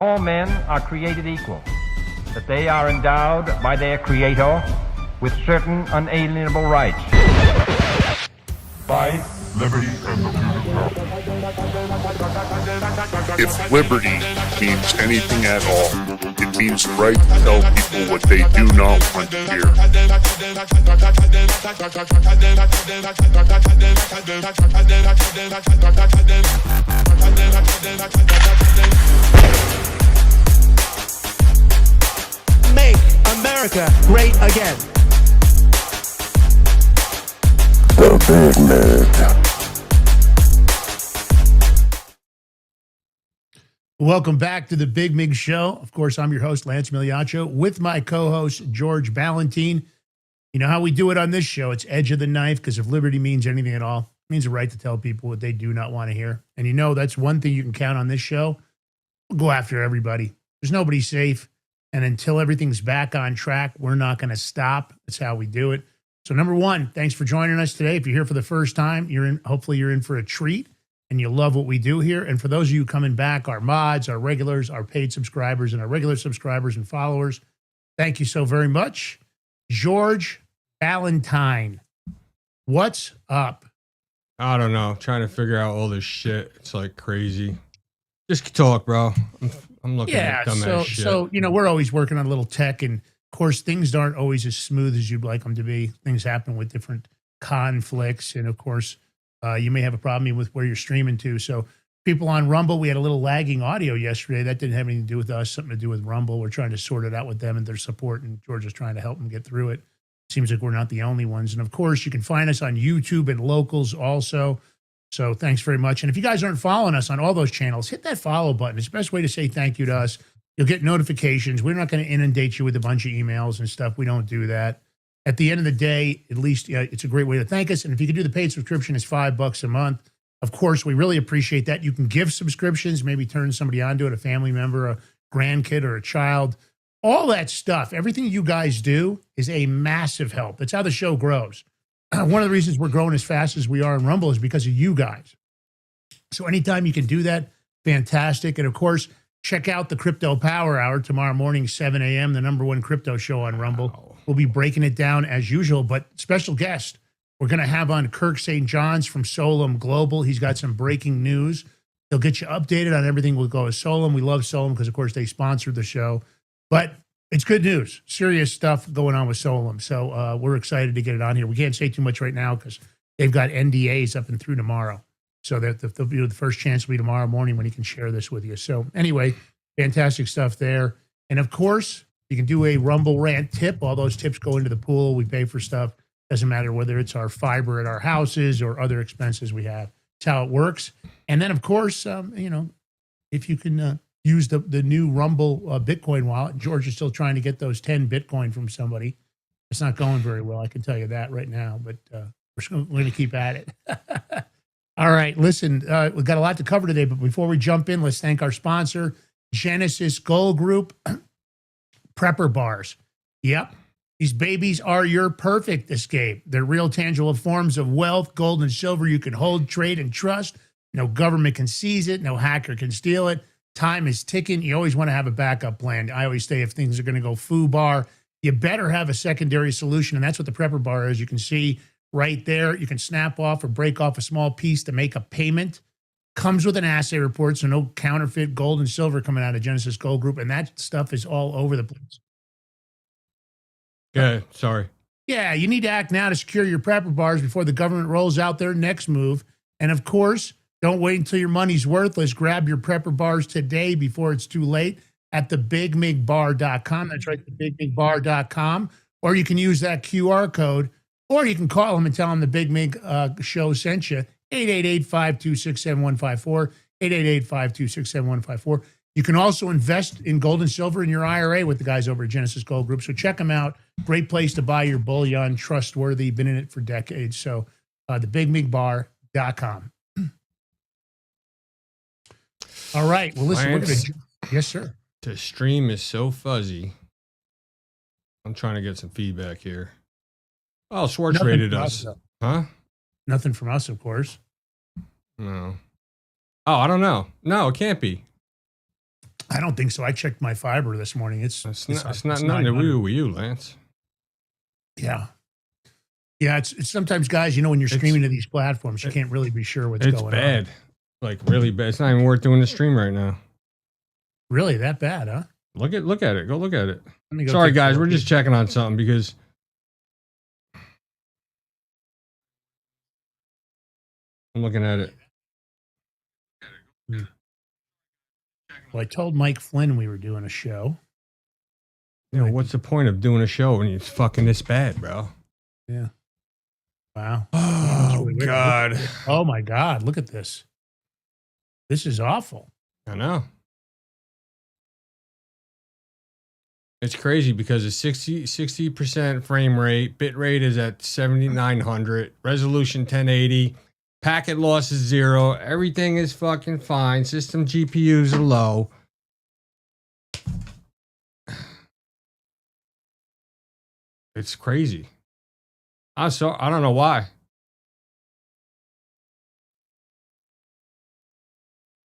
All men are created equal, that they are endowed by their Creator with certain unalienable rights. Life, liberty, and the pursuit of power. If liberty means anything at all, it means the right to tell people what they do not want to hear. Make America great again. The Big Mig. Welcome back to the Big Mig Show. Of course, I'm your host, Lance Migliaccio, with my co-host, George Ballantine. You know how we do it on this show. It's edge of the knife, because if liberty means anything at all, it means the right to tell people what they do not want to hear. And you know that's one thing you can count on this show. We'll go after everybody. There's nobody safe. And until everything's back on track, we're not going to stop. That's how we do it. So number one, thanks for joining us today. If you're here for the first time, hopefully you're in for a treat and you love what we do here. And for those of you coming back, our mods, our regulars, our paid subscribers, and our regular subscribers and followers, thank you so very much. George Ballantine, what's up? I don't know. Trying to figure out all this shit. It's like crazy. Just talk, bro. I'm looking at dumbass shit. So, we're always working on a little tech, and of course, things aren't always as smooth as you'd like them to be. Things happen with different conflicts, and of course, you may have a problem with where you're streaming to. So people on Rumble, we had a little lagging audio yesterday. That didn't have anything to do with us, something to do with Rumble. We're trying to sort it out with them and their support, and George is trying to help them get through it. Seems like we're not the only ones. And of course, you can find us on YouTube and Locals also. So thanks very much. And if you guys aren't following us on all those channels, hit that follow button. It's the best way to say thank you to us. You'll get notifications. We're not going to inundate you with a bunch of emails and stuff. We don't do that. At the end of the day, at least it's a great way to thank us. And if you could do the paid subscription, it's $5 a month. Of course, we really appreciate that. You can give subscriptions, maybe turn somebody onto it, a family member, a grandkid, or a child. All that stuff, everything you guys do is a massive help. That's how the show grows. One of the reasons we're growing as fast as we are in Rumble is because of you guys. So anytime you can do that, fantastic. And of course, check out the Crypto Power Hour tomorrow morning, 7 a.m., the #1 crypto show on Rumble. Wow. We'll be breaking it down as usual, but special guest. We're going to have on Kirk St. John's from Solem Global. He's got some breaking news. He'll get you updated on everything we'll go with Solem. We love Solem because, of course, they sponsored the show. But it's good news. Serious stuff going on with Solem. So we're excited to get it on here. We can't say too much right now because they've got NDAs up and through tomorrow. So that the first chance will be tomorrow morning when he can share this with you. So anyway, fantastic stuff there. And of course, you can do a Rumble Rant tip. All those tips go into the pool. We pay for stuff. Doesn't matter whether it's our fiber at our houses or other expenses we have. It's how it works. And then, of course, if you can use the new Rumble Bitcoin wallet. George is still trying to get those 10 Bitcoin from somebody. It's not going very well, I can tell you that right now, but we're going to keep at it. All right, listen, we've got a lot to cover today, but before we jump in, let's thank our sponsor, Genesis Gold Group, Prepper Bars. Yep, these babies are your perfect escape. They're real tangible forms of wealth, gold and silver you can hold, trade, and trust. No government can seize it. No hacker can steal it. Time is ticking. You always want to have a backup plan. I always say if things are going to go foobar, you better have a secondary solution, and that's what the Prepper Bar is. You can see right there, you can snap off or break off a small piece to make a payment. Comes with an assay report, so no counterfeit gold and silver coming out of Genesis Gold Group, and that stuff is all over the place. Yeah, sorry. Yeah, you need to act now to secure your Prepper Bars before the government rolls out their next move. And of course, don't wait until your money's worthless. Grab your Prepper Bars today before it's too late at thebigmigbar.com. That's right, thebigmigbar.com. Or you can use that QR code, or you can call them and tell them the Big Mig show sent you. 888-526-7154, 888-526-7154. You can also invest in gold and silver in your IRA with the guys over at Genesis Gold Group. So check them out. Great place to buy your bullion, trustworthy, been in it for decades. So thebigmigbar.com. All right. Well, listen, Lance, we're going to... Yes, sir. The stream is so fuzzy. I'm trying to get some feedback here. Oh, Schwartz Nothing rated from us. us, Huh? Nothing from us, of course. No. Oh, I don't know. No, it can't be. I don't think so. I checked my fiber this morning. It's not nothing to do with you, Lance. Yeah. Yeah, it's sometimes, guys, when you're streaming to these platforms, you can't really be sure what's going on. It's bad. Like, really bad. It's not even worth doing the stream right now. Really? That bad, huh? Look at it. Go look at it. Go Sorry, guys. We're just checking on something because... I'm looking at it. Well, I told Mike Flynn we were doing a show. What's the point of doing a show when it's fucking this bad, bro? Yeah. Wow. Oh, really God. Oh, my God. Look at this. This is awful. I know. It's crazy because it's 60% frame rate. Bit rate is at 7,900. Resolution 1080. Packet loss is 0. Everything is fucking fine. System GPUs are low. It's crazy. I don't know why.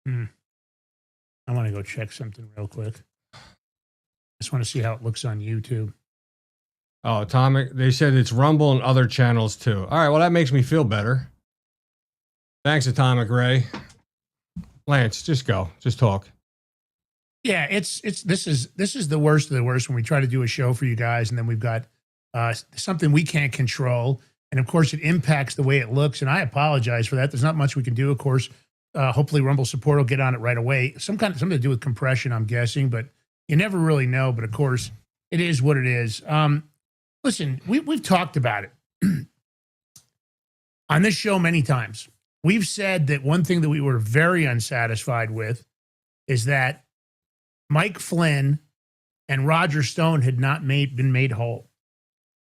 I want to go check something real quick. Just want to see how it looks on YouTube. Oh, Atomic. They said it's Rumble and other channels too. All right. Well, that makes me feel better. Thanks, Atomic Ray. Lance, just go. Just talk. Yeah, this is the worst of the worst when we try to do a show for you guys, and then we've got something we can't control, and of course it impacts the way it looks. And I apologize for that. There's not much we can do. Of course, hopefully Rumble support will get on it right away. Something to do with compression, I'm guessing, but you never really know. But of course, it is what it is. Listen, we've talked about it on this show many times. We've said that one thing that we were very unsatisfied with is that Mike Flynn and Roger Stone had not been made whole.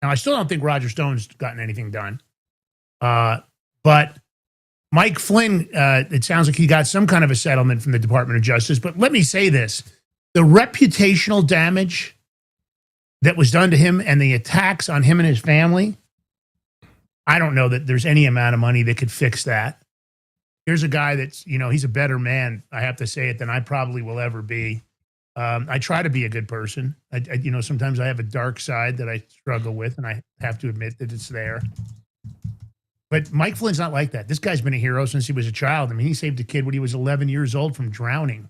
Now, I still don't think Roger Stone's gotten anything done. But Mike Flynn, it sounds like he got some kind of a settlement from the Department of Justice. But let me say this. The reputational damage that was done to him and the attacks on him and his family, I don't know that there's any amount of money that could fix that. Here's a guy that's, he's a better man, I have to say it, than I probably will ever be. I try to be a good person. Sometimes I have a dark side that I struggle with, and I have to admit that it's there. But Mike Flynn's not like that. This guy's been a hero since he was a child. I mean, he saved a kid when he was 11 years old from drowning.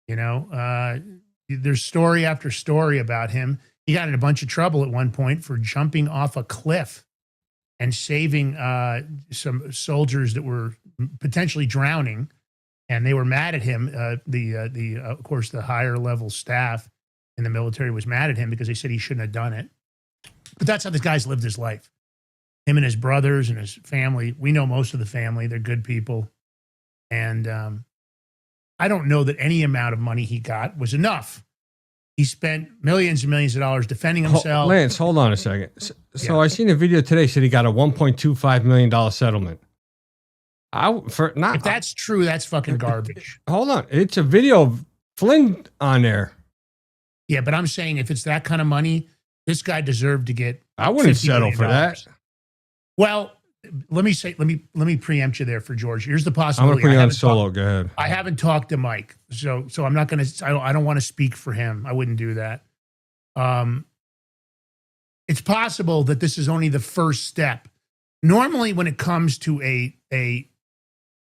There's story after story about him. He got in a bunch of trouble at one point for jumping off a cliff and saving some soldiers that were potentially drowning. And they were mad at him. Of course, the higher level staff in the military was mad at him because they said he shouldn't have done it. But that's how this guy's lived his life. Him and his brothers and his family. We know most of the family. They're good people. And I don't know that any amount of money he got was enough. He spent millions and millions of dollars defending himself. Lance, hold on a second. So I seen a video today said he got a $1.25 million settlement. If that's true, that's fucking garbage. Hold on. It's a video of Flynn on there. Yeah, but I'm saying if it's that kind of money, this guy deserved to get I wouldn't settle for that. Well, let me preempt you there for George. Here's the possibility. I'm going to put you on solo. Go ahead. I haven't talked to Mike, so I'm not going to. I don't want to speak for him. I wouldn't do that. It's possible that this is only the first step. Normally, when it comes to a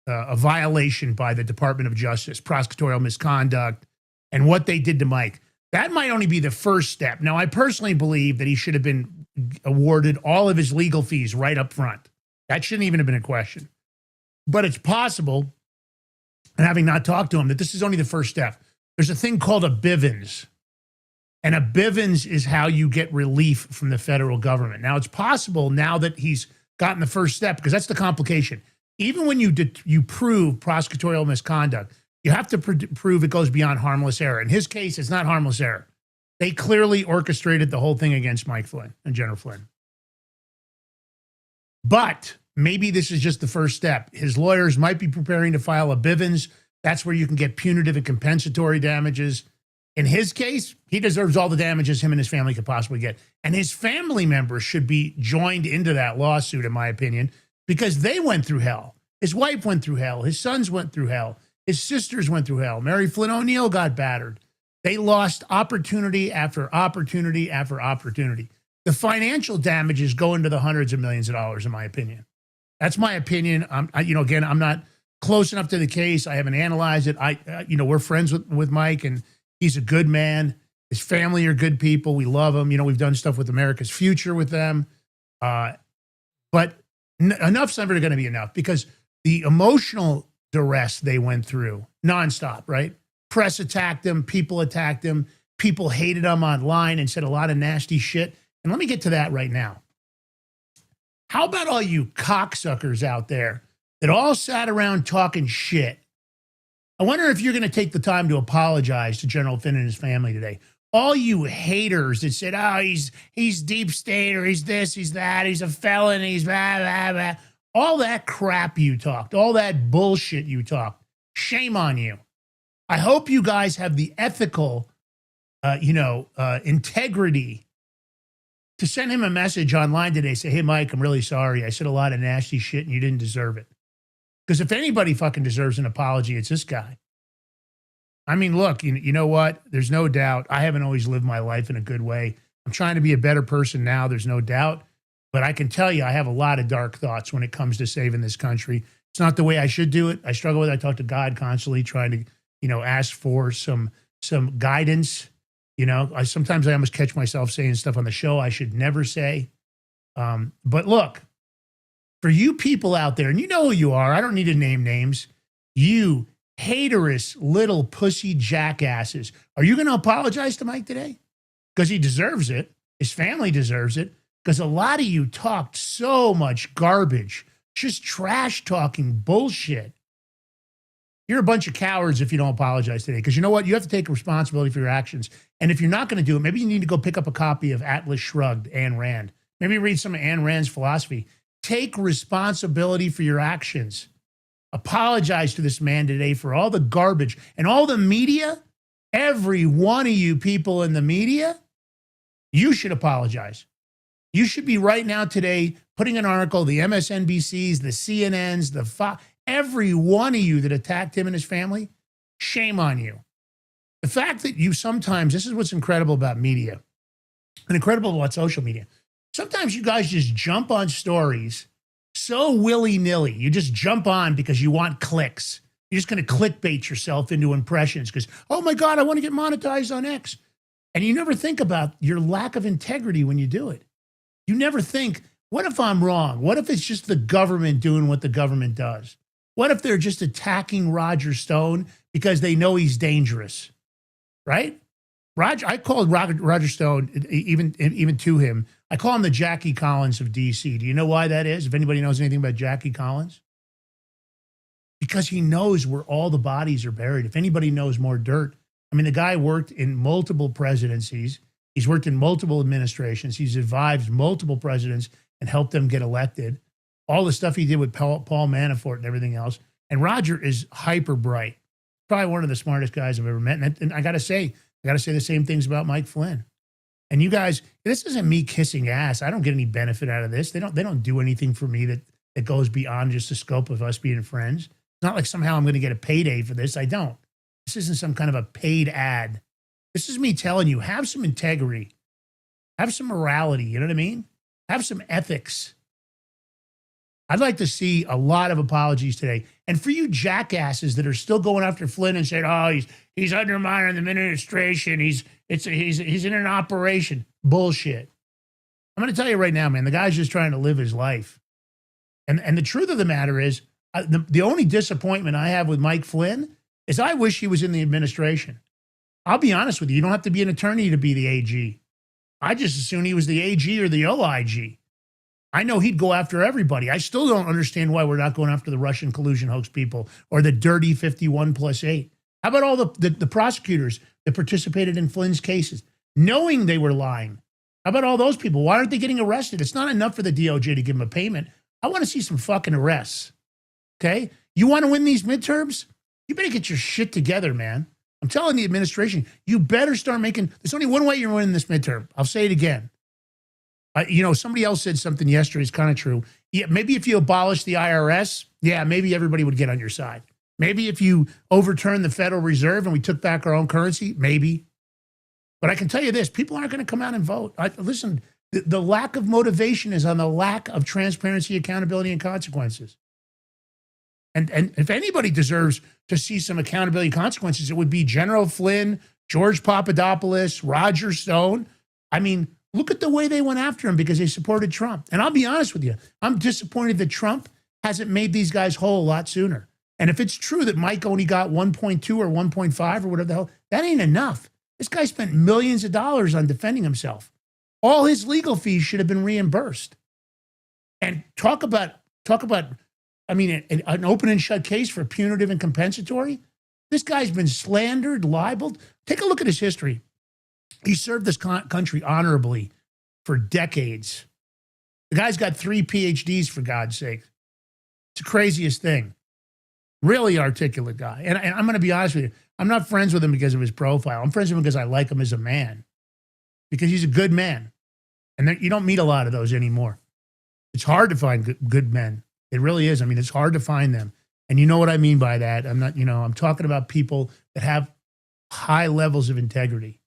violation by the Department of Justice, prosecutorial misconduct, and what they did to Mike, that might only be the first step. Now, I personally believe that he should have been awarded all of his legal fees right up front. That shouldn't even have been a question. But it's possible, and having not talked to him, that this is only the first step. There's a thing called a Bivens. And a Bivens is how you get relief from the federal government. Now, it's possible now that he's gotten the first step, because that's the complication. Even when you prove prosecutorial misconduct, you have to prove it goes beyond harmless error. In his case, it's not harmless error. They clearly orchestrated the whole thing against Mike Flynn and General Flynn. But maybe this is just the first step. His lawyers might be preparing to file a Bivens. That's where you can get punitive and compensatory damages. In his case, he deserves all the damages him and his family could possibly get. And his family members should be joined into that lawsuit, in my opinion, because they went through hell. His wife went through hell. His sons went through hell. His sisters went through hell. Mary Flynn O'Neill got battered. They lost opportunity after opportunity after opportunity. The financial damages go into the hundreds of millions of dollars, in my opinion. That's my opinion. Again, I'm not close enough to the case. I haven't analyzed it. We're friends with Mike, and he's a good man. His family are good people. We love him. We've done stuff with America's Future with them. But enough's never going to be enough, because the emotional duress they went through nonstop, right? Press attacked them. People attacked them. People hated them online and said a lot of nasty shit. And let me get to that right now. How about all you cocksuckers out there that all sat around talking shit? I wonder if you're going to take the time to apologize to General Flynn and his family today. All you haters that said, oh, he's deep state, or he's this, he's that, he's a felon, he's blah, blah, blah. All that crap you talked, all that bullshit you talked, shame on you. I hope you guys have the ethical, integrity to send him a message online today. Say, hey, Mike, I'm really sorry. I said a lot of nasty shit and you didn't deserve it. Because if anybody fucking deserves an apology, it's this guy. I mean, look, you know what? There's no doubt. I haven't always lived my life in a good way. I'm trying to be a better person now. There's no doubt. But I can tell you, I have a lot of dark thoughts when it comes to saving this country. It's not the way I should do it. I struggle with it. I talk to God constantly, trying to, ask for some guidance. Sometimes I almost catch myself saying stuff on the show I should never say. But look, for you people out there, and you know who you are, I don't need to name names, you haterous little pussy jackasses, are you going to apologize to Mike today? Because he deserves it. His family deserves it. Because a lot of you talked so much garbage, just trash talking bullshit. You're a bunch of cowards if you don't apologize today. Because you know what? You have to take responsibility for your actions. And if you're not going to do it, maybe you need to go pick up a copy of Atlas Shrugged, Ayn Rand. Maybe read some of Ayn Rand's philosophy. Take responsibility for your actions. Apologize to this man today for all the garbage and all the media. Every one of you people in the media, you should apologize. You should be right now today putting an article, the MSNBCs, the CNNs, the Fox, every one of you that attacked him and his family, shame on you. The fact that you sometimes, this is what's incredible about media and incredible about social media. Sometimes you guys just jump on stories so willy-nilly. You just jump on because you want clicks. You're just going to clickbait yourself into impressions because, oh my God, I want to get monetized on X. And you never think about your lack of integrity when you do it. You never think, what if I'm wrong? What if it's just the government doing what the government does? What if they're just attacking Roger Stone because they know he's dangerous, right? I called Roger Stone, even to him, I call him the Jackie Collins of DC. Do you know why that is? If anybody knows anything about Jackie Collins? Because he knows where all the bodies are buried. If anybody knows more dirt, I mean, the guy worked in multiple presidencies. He's worked in multiple administrations. He's advised multiple presidents and helped them get elected. All the stuff he did with Paul Manafort and everything else. And Roger is hyper bright. Probably one of the smartest guys I've ever met. And I got to say the same things about Mike Flynn. And you guys, this isn't me kissing ass. I don't get any benefit out of this. They don't do anything for me that goes beyond just the scope of us being friends. It's not like somehow I'm going to get a payday for this. I don't. This isn't some kind of a paid ad. This is me telling you, have some integrity. Have some morality. You know what I mean? Have some ethics. I'd like to see a lot of apologies today. And for you jackasses that are still going after Flynn and saying, oh, he's undermining the administration. He's in an operation. Bullshit. I'm going to tell you right now, man, the guy's just trying to live his life. And the truth of the matter is, the only disappointment I have with Mike Flynn is I wish he was in the administration. I'll be honest with you. You don't have to be an attorney to be the AG. I just assumed he was the AG or the OIG. I know he'd go after everybody. I still don't understand why we're not going after the Russian collusion hoax people or the dirty 51+8. How about all the prosecutors that participated in Flynn's cases, knowing they were lying? How about all those people? Why aren't they getting arrested? It's not enough for the DOJ to give them a payment. I want to see some fucking arrests. Okay? You want to win these midterms? You better get your shit together, man. I'm telling the administration, you better start making, there's only one way you're winning this midterm. I'll say it again. Somebody else said something yesterday. It's kind of true. Yeah, maybe if you abolish the IRS, yeah, maybe everybody would get on your side. Maybe if you overturn the Federal Reserve and we took back our own currency, maybe. But I can tell you this, people aren't going to come out and vote. Listen, the lack of motivation is on the lack of transparency, accountability, and consequences. And if anybody deserves to see some accountability and consequences, it would be General Flynn, George Papadopoulos, Roger Stone. I mean, look at the way they went after him because they supported Trump. And I'll be honest with you, I'm disappointed that Trump hasn't made these guys whole a lot sooner. And if it's true that Mike only got 1.2 or 1.5 or whatever the hell, that ain't enough. This guy spent millions of dollars on defending himself. All his legal fees should have been reimbursed. And talk about, I mean, an open and shut case for punitive and compensatory. This guy's been slandered, libeled. Take a look at his history. He served this country honorably for decades. The guy's got 3 PhDs, for God's sake. It's the craziest thing. Really articulate guy. And I'm going to be honest with you. I'm not friends with him because of his profile. I'm friends with him because I like him as a man. Because he's a good man. And you don't meet a lot of those anymore. It's hard to find good men. It really is. I mean, it's hard to find them. And you know what I mean by that. I'm not, I'm talking about people that have high levels of integrity.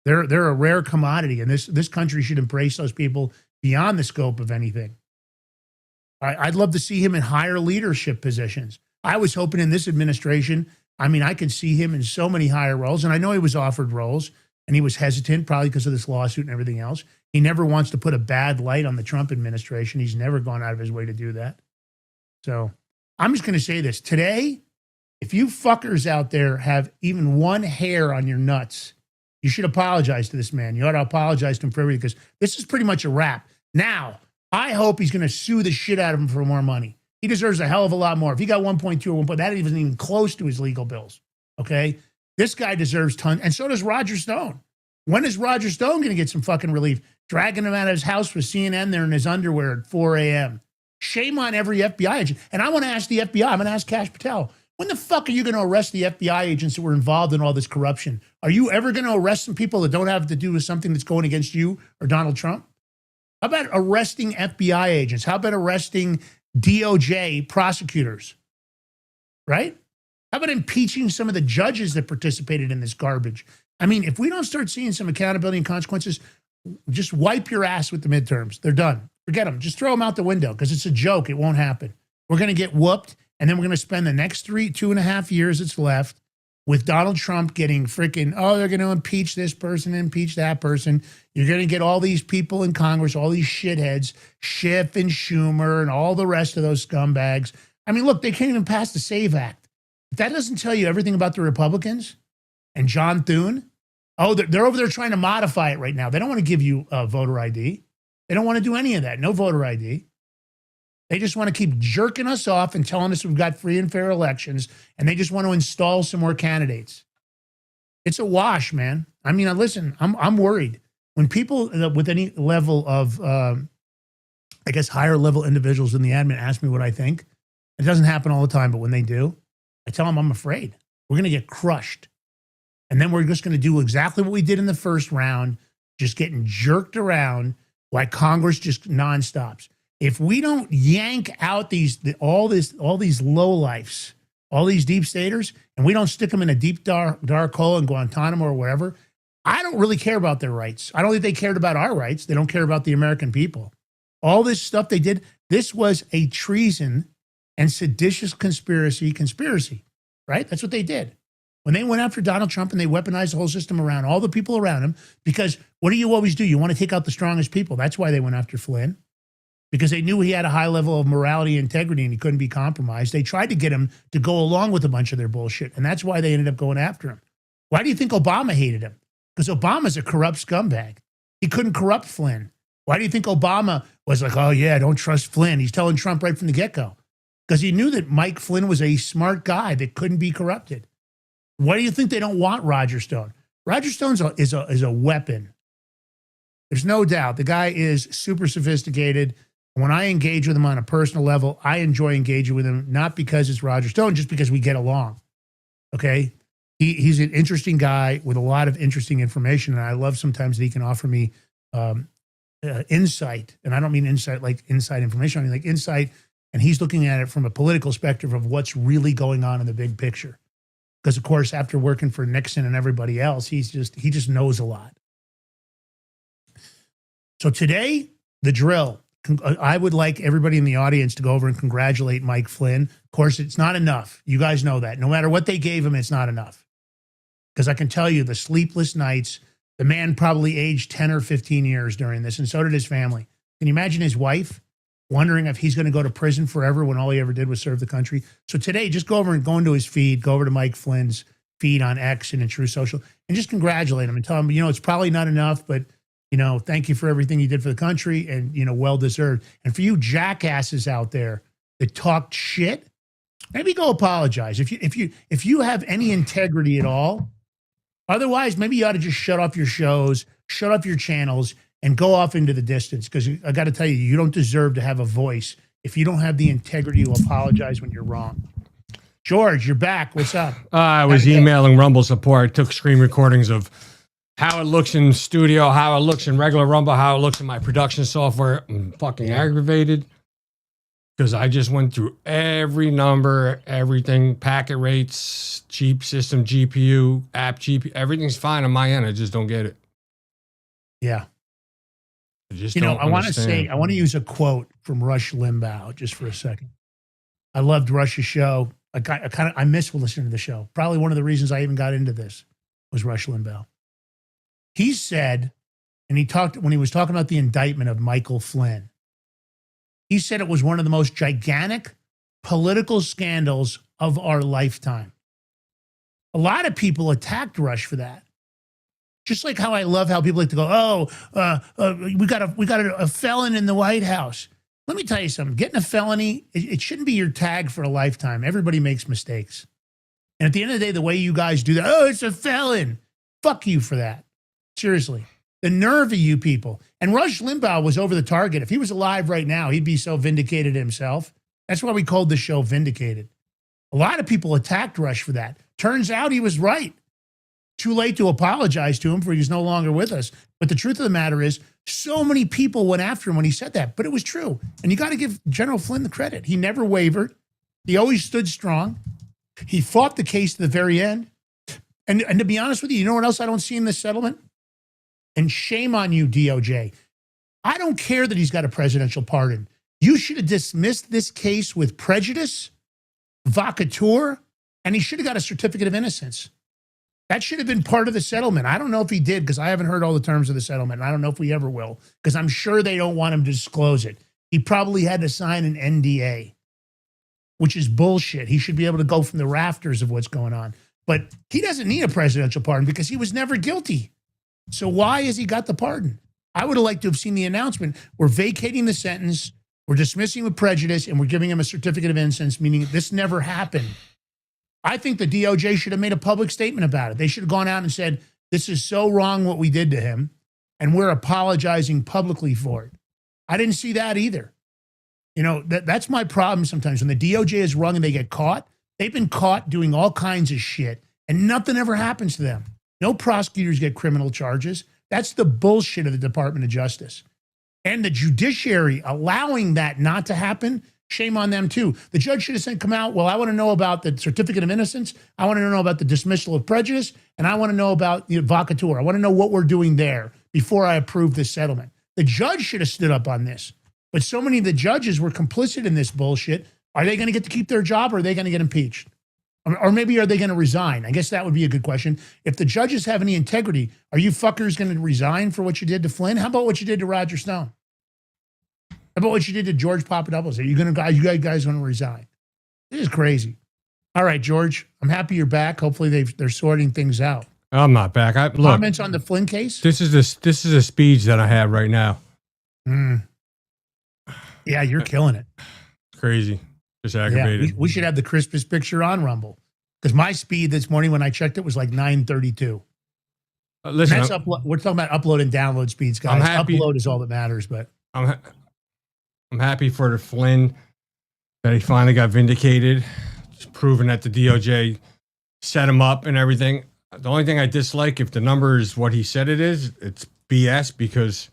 They're a rare commodity. And this country should embrace those people beyond the scope of anything. I'd love to see him in higher leadership positions. I was hoping in this administration, I mean, I could see him in so many higher roles. And I know he was offered roles and he was hesitant, probably because of this lawsuit and everything else. He never wants to put a bad light on the Trump administration. He's never gone out of his way to do that. So I'm just going to say this. Today, if you fuckers out there have even one hair on your nuts, you should apologize to this man. You ought to apologize to him for everything because this is pretty much a wrap. Now, I hope he's going to sue the shit out of him for more money. He deserves a hell of a lot more. If he got 1.2 or 1. That isn't even close to his legal bills. Okay? This guy deserves tons. And so does Roger Stone. When is Roger Stone going to get some fucking relief? Dragging him out of his house with CNN there in his underwear at 4 a.m. Shame on every FBI agent. And I want to ask the FBI, I'm going to ask Kash Patel, when the fuck are you going to arrest the FBI agents that were involved in all this corruption? Are you ever going to arrest some people that don't have to do with something that's going against you or Donald Trump? How about arresting FBI agents? How about arresting DOJ prosecutors? Right? How about impeaching some of the judges that participated in this garbage? I mean, if we don't start seeing some accountability and consequences, just wipe your ass with the midterms. They're done. Forget them. Just throw them out the window because it's a joke. It won't happen. We're going to get whooped, and then we're going to spend the next 2.5 years that's left with Donald Trump getting freaking, they're going to impeach this person, impeach that person. You're going to get all these people in Congress, all these shitheads, Schiff and Schumer and all the rest of those scumbags. I mean, look, they can't even pass the SAVE Act. If that doesn't tell you everything about the Republicans and John Thune, they're over there trying to modify it right now. They don't want to give you voter ID. They don't want to do any of that. No voter ID. They just want to keep jerking us off and telling us we've got free and fair elections, and they just want to install some more candidates. It's a wash, man. I mean, listen, I'm worried. When people with any level of, I guess, higher level individuals in the admin ask me what I think, it doesn't happen all the time, but when they do, I tell them I'm afraid. We're going to get crushed. And then we're just going to do exactly what we did in the first round, just getting jerked around like Congress just nonstops. If we don't yank out all these lowlifes, all these deep staters, and we don't stick them in a deep dark hole in Guantanamo or wherever, I don't really care about their rights. I don't think they cared about our rights. They don't care about the American people. All this stuff they did, this was a treason and seditious conspiracy, right? That's what they did. When they went after Donald Trump and they weaponized the whole system around all the people around him, because what do you always do? You want to take out the strongest people. That's why they went after Flynn, because they knew he had a high level of morality and integrity and he couldn't be compromised. They tried to get him to go along with a bunch of their bullshit, and that's why they ended up going after him. Why do you think Obama hated him? Because Obama's a corrupt scumbag. He couldn't corrupt Flynn. Why do you think Obama was like, oh yeah, don't trust Flynn? He's telling Trump right from the get-go. Because he knew that Mike Flynn was a smart guy that couldn't be corrupted. Why do you think they don't want Roger Stone? Roger Stone is a weapon. There's no doubt. The guy is super sophisticated. When I engage with him on a personal level, I enjoy engaging with him, not because it's Roger Stone, just because we get along. Okay? He's an interesting guy with a lot of interesting information, and I love sometimes that he can offer me insight. And I don't mean insight like inside information. I mean like insight And he's looking at it from a political perspective of what's really going on in the big picture. Because, of course, after working for Nixon and everybody else, he just knows a lot. So today, the drill. I would like everybody in the audience to go over and congratulate Mike Flynn. Of course, it's not enough. You guys know that. No matter what they gave him, it's not enough. Because I can tell you the sleepless nights, the man probably aged 10 or 15 years during this, and so did his family. Can you imagine his wife wondering if he's going to go to prison forever when all he ever did was serve the country? So today, just go over and go into his feed, go over to Mike Flynn's feed on X and in True Social, and just congratulate him and tell him, it's probably not enough, but thank you for everything you did for the country, and well deserved. And for you jackasses out there that talked shit, maybe go apologize if you have any integrity at all. Otherwise, maybe you ought to just shut off your shows, shut off your channels, and go off into the distance. Because I got to tell you, you don't deserve to have a voice if you don't have the integrity to apologize when you're wrong. George, you're back. What's up? I was emailing Rumble support. Took screen recordings of how it looks in studio, how it looks in regular Rumble, how it looks in my production software. I'm fucking aggravated because I just went through every number, everything, packet rates, cheap system, GPU, app GPU, everything's fine on my end. I just don't get it. Yeah. I just don't I want to use a quote from Rush Limbaugh just for a second. I loved Rush's show. I miss listening to the show. Probably one of the reasons I even got into this was Rush Limbaugh. He said, and when he was talking about the indictment of Michael Flynn, he said it was one of the most gigantic political scandals of our lifetime. A lot of people attacked Rush for that. Just like how I love how people like to go, we got a felon in the White House. Let me tell you something. Getting a felony, it shouldn't be your tag for a lifetime. Everybody makes mistakes. And at the end of the day, the way you guys do that, it's a felon. Fuck you for that. Seriously. The nerve of you people. And Rush Limbaugh was over the target. If he was alive right now, he'd be so vindicated himself. That's why we called the show Vindicated. A lot of people attacked Rush for that. Turns out he was right. Too late to apologize to him for he's no longer with us. But the truth of the matter is, so many people went after him when he said that. But it was true. And you got to give General Flynn the credit. He never wavered. He always stood strong. He fought the case to the very end. And to be honest with you, you know what else I don't see in this settlement? And shame on you, DOJ. I don't care that he's got a presidential pardon. You should have dismissed this case with prejudice, vacatur, and he should have got a certificate of innocence. That should have been part of the settlement. I don't know if he did because I haven't heard all the terms of the settlement. And I don't know if we ever will because I'm sure they don't want him to disclose it. He probably had to sign an NDA, which is bullshit. He should be able to go from the rafters of what's going on. But he doesn't need a presidential pardon because he was never guilty. So why has he got the pardon? I would have liked to have seen the announcement. We're vacating the sentence, we're dismissing with prejudice, and we're giving him a certificate of innocence, meaning this never happened. I think the DOJ should have made a public statement about it. They should have gone out and said, this is so wrong what we did to him, and we're apologizing publicly for it. I didn't see that either. That's my problem sometimes. When the DOJ is wrong and they get caught, they've been caught doing all kinds of shit, and nothing ever happens to them. No prosecutors get criminal charges. That's the bullshit of the Department of Justice. And the judiciary allowing that not to happen, shame on them too. The judge should have said, come out, well, I want to know about the certificate of innocence. I want to know about the dismissal of prejudice. And I want to know about the vacatur. I want to know what we're doing there before I approve this settlement. The judge should have stood up on this. But so many of the judges were complicit in this bullshit. Are they going to get to keep their job or are they going to get impeached? Or maybe are they going to resign? I guess that would be a good question. If the judges have any integrity, are you fuckers going to resign for what you did to Flynn? How about what you did to Roger Stone? How about what you did to George Papadopoulos? Are you guys going to resign? This is crazy. All right, George, I'm happy you're back. Hopefully they're sorting things out. I'm not back. Look, comments on the Flynn case? This is a speech that I have right now. Yeah, you're killing it. Crazy. Just aggravated. Yeah, we should have the crispest picture on Rumble because my speed this morning when I checked it was like 932. Listen, we're talking about upload and download speeds, guys. Upload is all that matters, but I'm happy for the Flynn that he finally got vindicated. It's proven that the DOJ set him up and everything. The only thing I dislike, if the number is what he said it is, it's BS because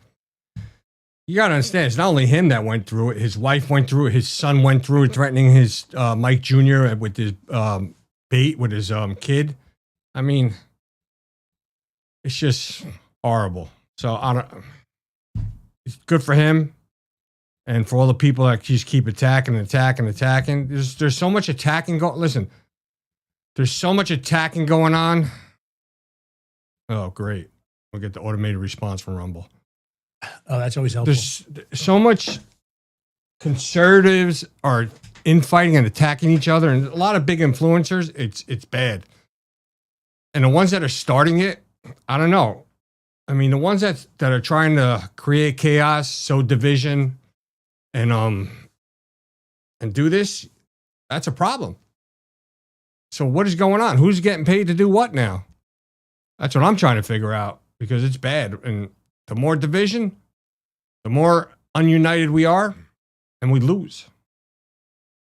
You got to understand, it's not only him that went through it. His wife went through it. His son went through it, threatening his Mike Jr. with his bait, with his kid. I mean, it's just horrible. So it's good for him. And for all the people that just keep attacking. There's so much attacking going. Listen, there's so much attacking going on. Oh, great. We'll get the automated response from Rumble. Oh, that's always helpful. There's so much conservatives are infighting and attacking each other, and a lot of big influencers. It's bad. And the ones that are starting it, I don't know. I mean, the ones that are trying to create chaos, sow division, and do this, that's a problem. So what is going on? Who's getting paid to do what now? That's what I'm trying to figure out, because it's bad. And the more division, the more ununited we are, and we lose.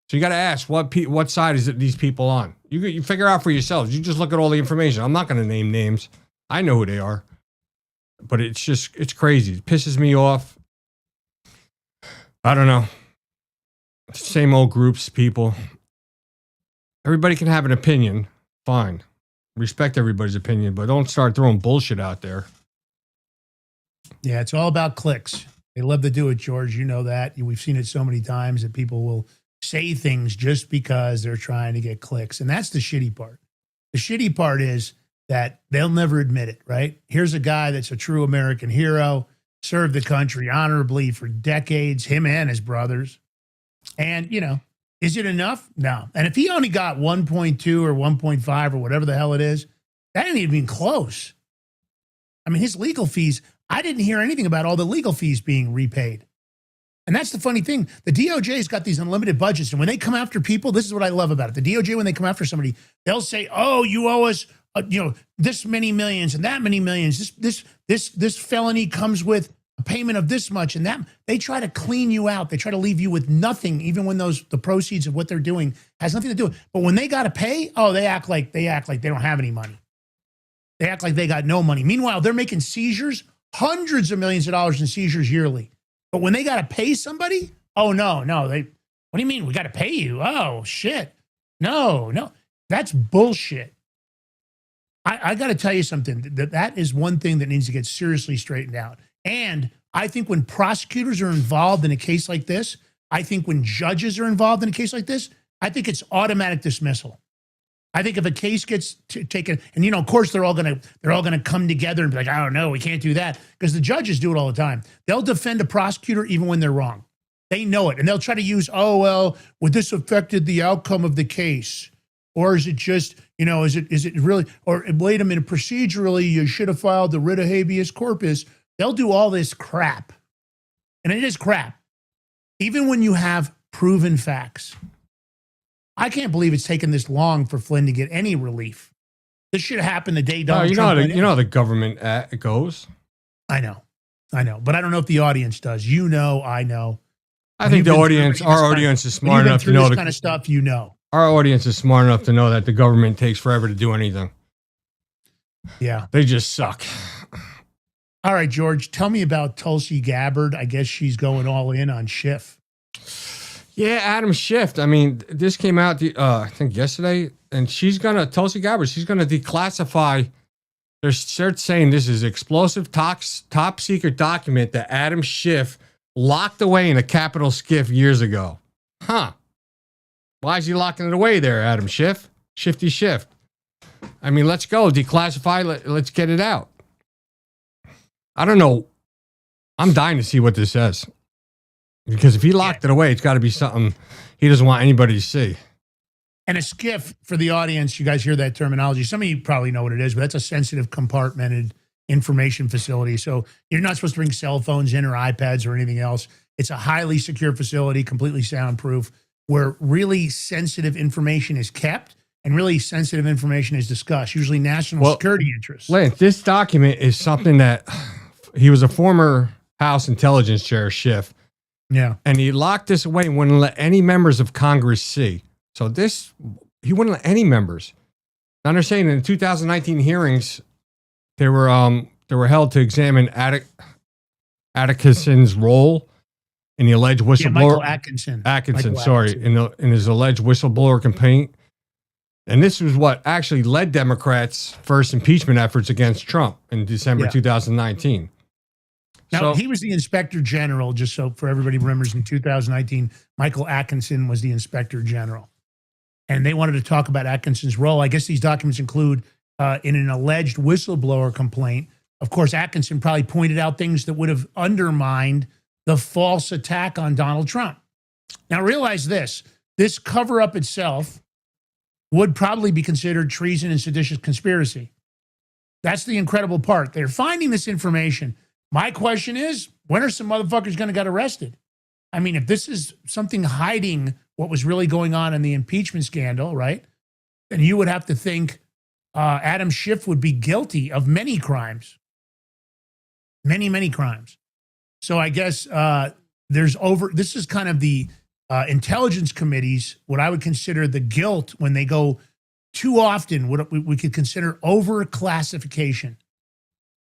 So you got to ask, what side is these people on? You figure out for yourselves. You just look at all the information. I'm not going to name names. I know who they are. But it's crazy. It pisses me off. I don't know. Same old groups, people. Everybody can have an opinion. Fine. Respect everybody's opinion, but don't start throwing bullshit out there. Yeah, it's all about clicks. They love to do it, George. You know that. We've seen it so many times that people will say things just because they're trying to get clicks. And that's the shitty part. The shitty part is that they'll never admit it, right? Here's a guy that's a true American hero, served the country honorably for decades, him and his brothers. And, is it enough? No. And if he only got 1.2 or 1.5 or whatever the hell it is, that ain't even close. I mean, his legal fees, I didn't hear anything about all the legal fees being repaid. And that's the funny thing. The DOJ's got these unlimited budgets. And when they come after people, this is what I love about it. The DOJ, when they come after somebody, they'll say, oh, you owe us, this many millions and that many millions. This felony comes with a payment of this much and that. They try to clean you out. They try to leave you with nothing, even when the proceeds of what they're doing has nothing to do with it. But when they got to pay, they act like they don't have any money. They act like they got no money. Meanwhile, they're making seizures, hundreds of millions of dollars in seizures yearly. But when they got to pay somebody, no. What do you mean? We got to pay you? Oh, shit. No. That's bullshit. I got to tell you something. That is one thing that needs to get seriously straightened out. And I think when prosecutors are involved in a case like this, I think when judges are involved in a case like this, I think it's automatic dismissal. I think if a case gets taken, and of course they're all gonna come together and be like, I don't know, we can't do that, because the judges do it all the time. They'll defend a prosecutor even when they're wrong. They know it, and they'll try to use, would this affected the outcome of the case, or is it just, is it really, or wait a minute, procedurally you should have filed the writ of habeas corpus. They'll do all this crap, and it is crap, even when you have proven facts. I can't believe it's taken this long for Flynn to get any relief. This should have happened the day Donald Trump. You know how the government goes. I know, but I don't know if the audience does. I know. I think our audience is smart enough to know this kind of stuff. Our audience is smart enough to know that the government takes forever to do anything. Yeah, they just suck. All right, George, tell me about Tulsi Gabbard. I guess she's going all in on Schiff. Yeah, Adam Schiff. I mean, this came out, I think yesterday, and Tulsi Gabbard, she's going to declassify. They're saying this is explosive top secret document that Adam Schiff locked away in a Capitol skiff years ago. Huh. Why is he locking it away there, Adam Schiff? Shifty Schiff. I mean, let's go. Declassify. Let's get it out. I don't know. I'm dying to see what this says. Because if he locked it away, it's got to be something he doesn't want anybody to see. And a skiff, for the audience, you guys hear that terminology. Some of you probably know what it is, but that's a sensitive, compartmented information facility. So you're not supposed to bring cell phones in or iPads or anything else. It's a highly secure facility, completely soundproof, where really sensitive information is kept and really sensitive information is discussed, usually national security interests. Lance, this document is something that he was a former House Intelligence Chair, Schiff. Yeah. And he locked this away and wouldn't let any members of Congress see. So he wouldn't let any members. Now they're saying in the 2019 hearings, they were held to examine Atkinson's role in the alleged Yeah, Michael whistleblower. Atkinson. Atkinson, Michael sorry, Atkinson. in his alleged whistleblower complaint. And this was what actually led Democrats' first impeachment efforts against Trump in December Yeah. 2019. Now, he was the inspector general, just so for everybody remembers, in 2019, Michael Atkinson was the inspector general. And they wanted to talk about Atkinson's role. I guess these documents include in an alleged whistleblower complaint. Of course, Atkinson probably pointed out things that would have undermined the false attack on Donald Trump. Now, realize this cover-up itself would probably be considered treason and seditious conspiracy. That's the incredible part. They're finding this information. My question is, when are some motherfuckers going to get arrested? I mean, if this is something hiding what was really going on in the impeachment scandal, right, then you would have to think Adam Schiff would be guilty of many crimes. Many, many crimes. So I guess this is kind of the intelligence committees, what I would consider the guilt when they go too often, what we could consider over-classification.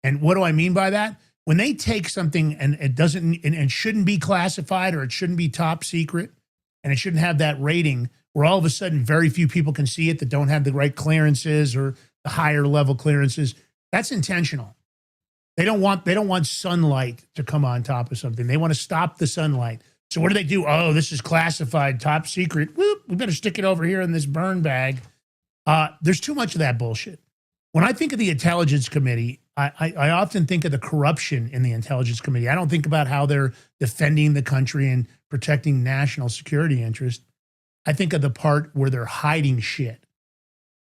And what do I mean by that? When they take something and it doesn't and shouldn't be classified, or it shouldn't be top secret, and it shouldn't have that rating, where all of a sudden very few people can see it that don't have the right clearances or the higher level clearances, that's intentional. They don't want sunlight to come on top of something. They want to stop the sunlight. So what do? Oh, this is classified, top secret. Whoop, we better stick it over here in this burn bag. There's too much of that bullshit. When I think of the Intelligence Committee, I often think of the corruption in the Intelligence Committee. I don't think about how they're defending the country and protecting national security interests. I think of the part where they're hiding shit.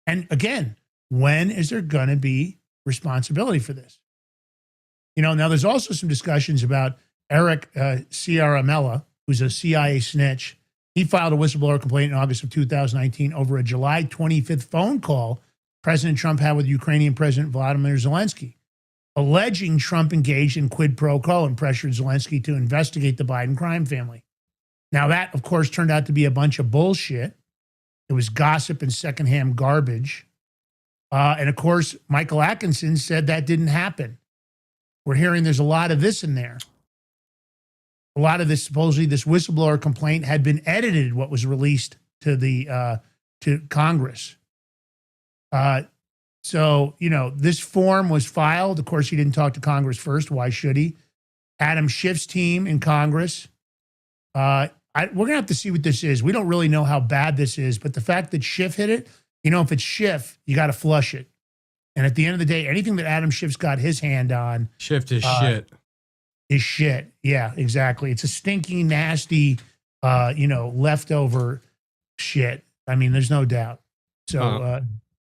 And again, when is there going to be responsibility for this? You know, now there's also some discussions about Eric Ciaramella, who's a CIA snitch. He filed a whistleblower complaint in August of 2019 over a July 25th phone call President Trump had with Ukrainian President Vladimir Zelensky, alleging Trump engaged in quid pro quo and pressured Zelensky to investigate the Biden crime family. Now that, of course, turned out to be a bunch of bullshit. It was gossip and secondhand garbage. And of course, Michael Atkinson said that didn't happen. We're hearing there's a lot of this in there. A lot of this, supposedly this whistleblower complaint had been edited, what was released to the to Congress. So, you know, this form was filed. Of course, he didn't talk to Congress first. Why should he? Adam Schiff's team in Congress. We're going to have to see what this is. We don't really know how bad this is, but the fact that Schiff hit it, you know, if it's Schiff, you got to flush it. And at the end of the day, anything that Adam Schiff's got his hand on. Schiff is shit. Is shit. Yeah, exactly. It's a stinky, nasty, leftover shit. I mean, there's no doubt. So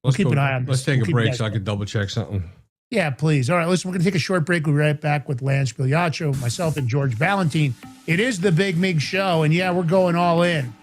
we'll keep an eye on this. Let's take a break so I can double check something. Yeah, please. All right, listen, we're going to take a short break. We'll be right back with Lance Bigliaccio, myself, and George Valentine. It is the Big Mig Show, and yeah, we're going all in.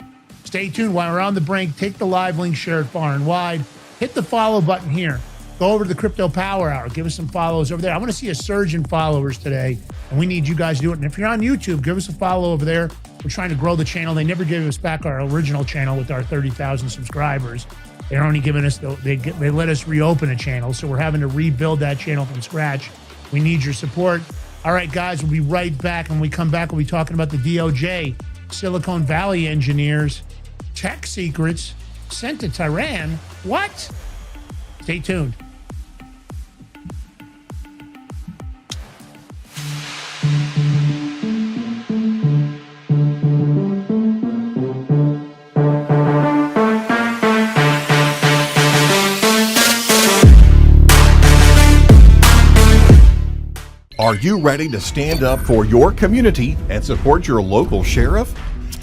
Stay tuned. While we're on the brink, take the live link, share it far and wide. Hit the follow button here. Go over to the Crypto Power Hour. Give us some follows over there. I want to see a surge in followers today, and we need you guys to do it. And if you're on YouTube, give us a follow over there. We're trying to grow the channel. They never gave us back our original channel with our 30,000 subscribers. They're only giving us, they let us reopen a channel, so we're having to rebuild that channel from scratch. We need your support. All right, guys, we'll be right back. When we come back, we'll be talking about the DOJ, Silicon Valley engineers, tech secrets sent to Tehran. What? Stay tuned. Are you ready to stand up for your community and support your local sheriff?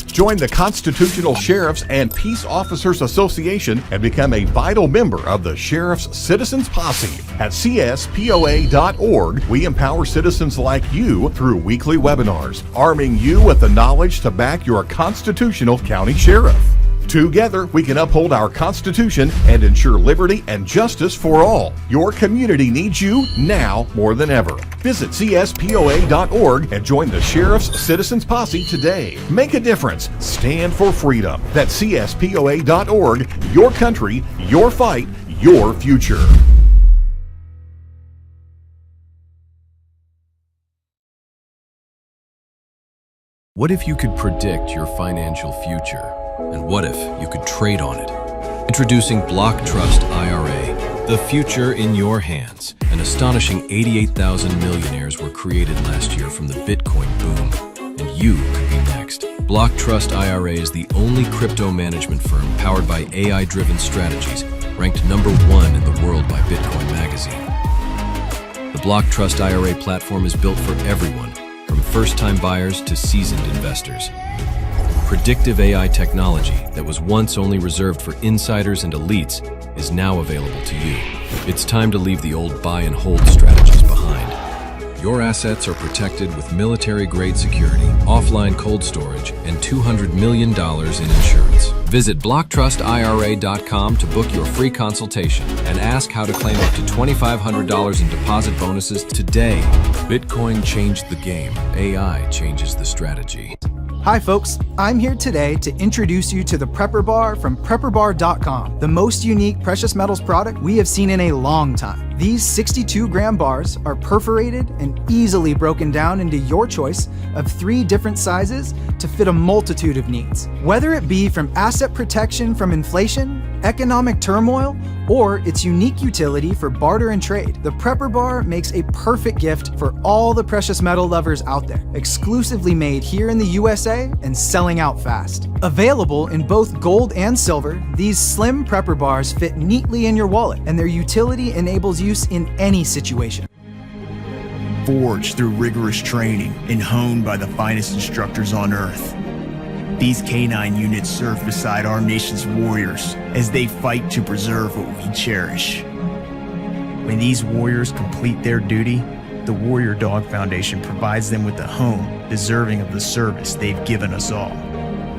Join the Constitutional Sheriffs and Peace Officers Association and become a vital member of the Sheriff's Citizens Posse. At CSPOA.org, we empower citizens like you through weekly webinars, arming you with the knowledge to back your constitutional county sheriff. Together, we can uphold our Constitution and ensure liberty and justice for all. Your community needs you now more than ever. Visit CSPOA.org and join the Sheriff's Citizens Posse today. Make a difference. Stand for freedom. That's CSPOA.org. Your country, your fight, your future. What if you could predict your financial future? And what if you could trade on it? Introducing Block Trust IRA, the future in your hands. An astonishing 88,000 millionaires were created last year from the Bitcoin boom, and you could be next. Block Trust IRA is the only crypto management firm powered by AI-driven strategies, ranked #1 in the world by Bitcoin Magazine. The Block Trust IRA platform is built for everyone, from first-time buyers to seasoned investors. Predictive AI technology that was once only reserved for insiders and elites is now available to you. It's time to leave the old buy and hold strategies behind. Your assets are protected with military-grade security, offline cold storage, and $200 million in insurance. Visit BlockTrustIRA.com to book your free consultation and ask how to claim up to $2,500 in deposit bonuses today. Bitcoin changed the game. AI changes the strategy. Hi folks, I'm here today to introduce you to the Prepper Bar from PrepperBar.com, the most unique precious metals product we have seen in a long time. These 62-gram bars are perforated and easily broken down into your choice of 3 different sizes to fit a multitude of needs. Whether it be from asset protection from inflation, economic turmoil, or its unique utility for barter and trade, the Prepper Bar makes a perfect gift for all the precious metal lovers out there. Exclusively made here in the USA and selling out fast. Available in both gold and silver, these slim Prepper Bars fit neatly in your wallet, and their utility enables use in any situation. Forged through rigorous training and honed by the finest instructors on earth, these canine units serve beside our nation's warriors as they fight to preserve what we cherish. When these warriors complete their duty, the Warrior Dog Foundation provides them with a home deserving of the service they've given us all.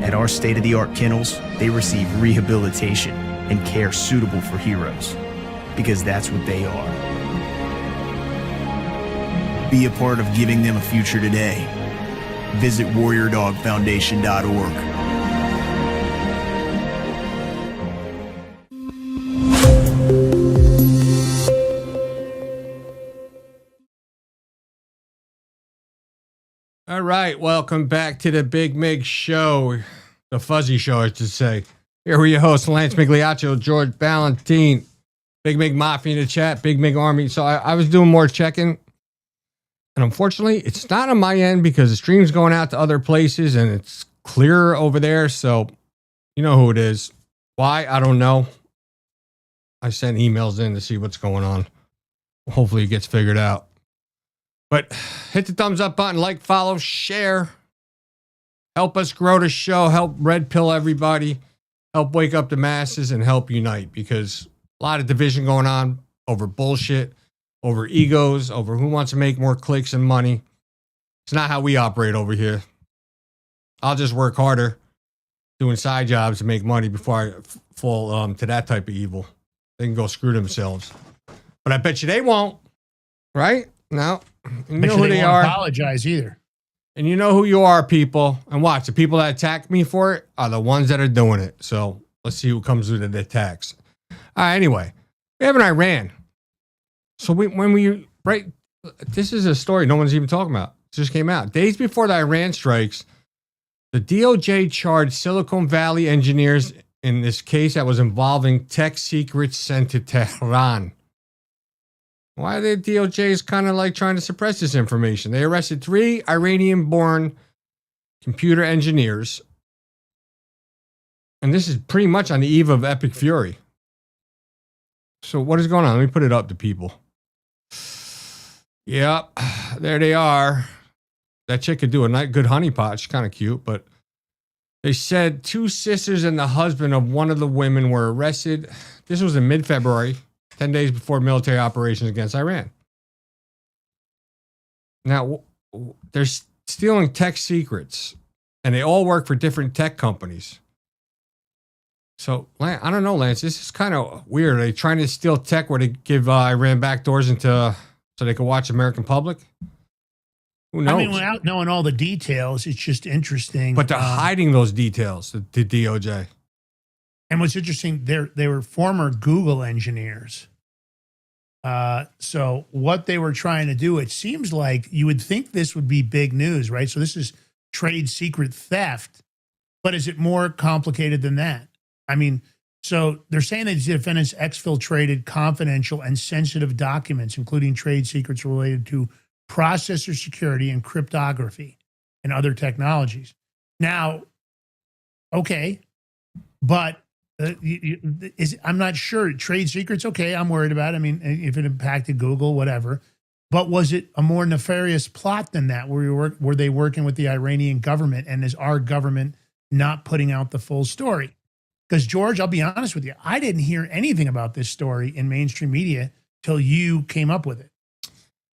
At our state-of-the-art kennels, they receive rehabilitation and care suitable for heroes, because that's what they are. Be a part of giving them a future today. Visit warriordogfoundation.org. All right, welcome back to the Big Mig Show, the Fuzzy Show, I should say. Here we your hosts, Lance Migliaccio, George Ballantine, Big Mig Mafia in the chat, Big Mig Army. So I was doing more checking, and unfortunately, it's not on my end because the stream's going out to other places, and it's clearer over there. So you know who it is. Why? I don't know. I sent emails in to see what's going on. Hopefully, it gets figured out. But hit the thumbs up button, like, follow, share. Help us grow the show. Help red pill everybody. Help wake up the masses and help unite, because a lot of division going on over bullshit, over egos, over who wants to make more clicks and money. It's not how we operate over here. I'll just work harder doing side jobs to make money before I fall to that type of evil. They can go screw themselves. But I bet you they won't. Right? No. You know who they are. Apologize either. And you know who you are, people. And watch, the people that attack me for it are the ones that are doing it. So let's see who comes with the attacks. All right, anyway, we have an Iran. So this is a story no one's even talking about. It just came out. Days before the Iran strikes, the DOJ charged Silicon Valley engineers in this case that was involving tech secrets sent to Tehran. Why are the DOJs kind of like trying to suppress this information? They arrested 3 Iranian-born computer engineers. And this is pretty much on the eve of Epic Fury. So what is going on? Let me put it up to people. Yep, there they are. That chick could do a good honeypot. She's kind of cute, but they said 2 sisters and the husband of one of the women were arrested. This was in mid-February. 10 days before military operations against Iran. Now, they're stealing tech secrets, and they all work for different tech companies. So, I don't know, Lance. This is kind of weird. Are they trying to steal tech where they give Iran backdoors so they can watch American public? Who knows? I mean, without knowing all the details, it's just interesting. But they're hiding those details, the DOJ. And what's interesting, they were former Google engineers. So what they were trying to do, it seems like you would think this would be big news, right? So this is trade secret theft, but is it more complicated than that? I mean, so they're saying that the defendants exfiltrated confidential and sensitive documents, including trade secrets related to processor security and cryptography and other technologies. Now, okay, but I'm not sure. Trade secrets, okay, I'm worried about it. I mean, if it impacted Google, whatever. But was it a more nefarious plot than that? Were they working with the Iranian government, and is our government not putting out the full story? Because, George, I'll be honest with you, I didn't hear anything about this story in mainstream media till you came up with it.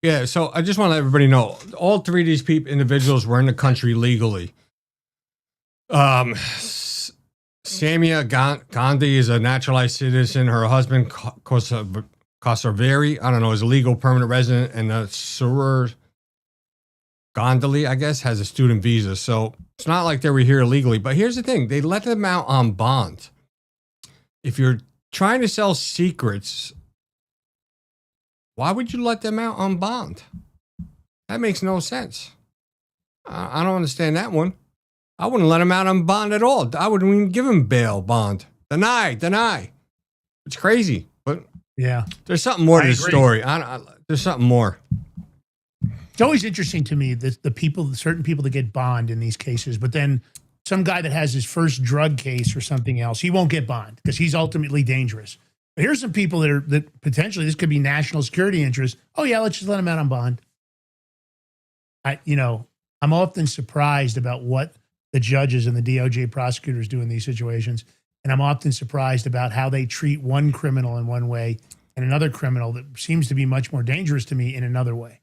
Yeah, so I just want to let everybody know, all three of these individuals were in the country legally. Samia Gandhi is a naturalized citizen. Her husband, Kosoveri, I don't know, is a legal permanent resident, and Surur Gondali, I guess, has a student visa. So it's not like they were here illegally. But here's the thing. They let them out on bond. If you're trying to sell secrets, why would you let them out on bond? That makes no sense. I don't understand that one. I wouldn't let them out on bond at all. I wouldn't even give them bail bond. Deny. It's crazy. But yeah, there's something more to the story. There's something more. It's always interesting to me that certain people that get bond in these cases, but then some guy that has his first drug case or something else, he won't get bond because he's ultimately dangerous. But here's some people that potentially this could be national security interest. Oh yeah, let's just let them out on bond. I'm often surprised about what the judges and the DOJ prosecutors do in these situations, and I'm often surprised about how they treat one criminal in one way and another criminal that seems to be much more dangerous to me in another way.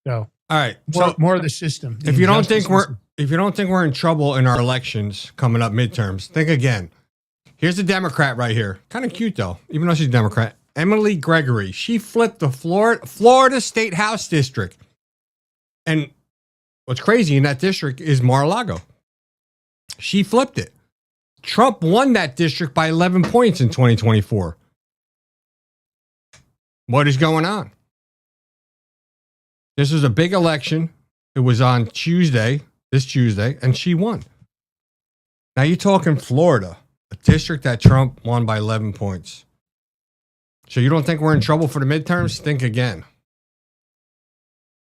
So, all right, more of the system. If you don't think we're in trouble in our elections coming up midterms, think again. Here's a Democrat right here, kind of cute though, even though she's a Democrat. Emily Gregory. She flipped the Florida State House district, and what's crazy in that district is Mar-a-Lago. She flipped it. Trump won that district by 11 points in 2024. What is going on? This was a big election. It was on this Tuesday, and she won. Now you're talking Florida, a district that Trump won by 11 points. So you don't think we're in trouble for the midterms? Think again.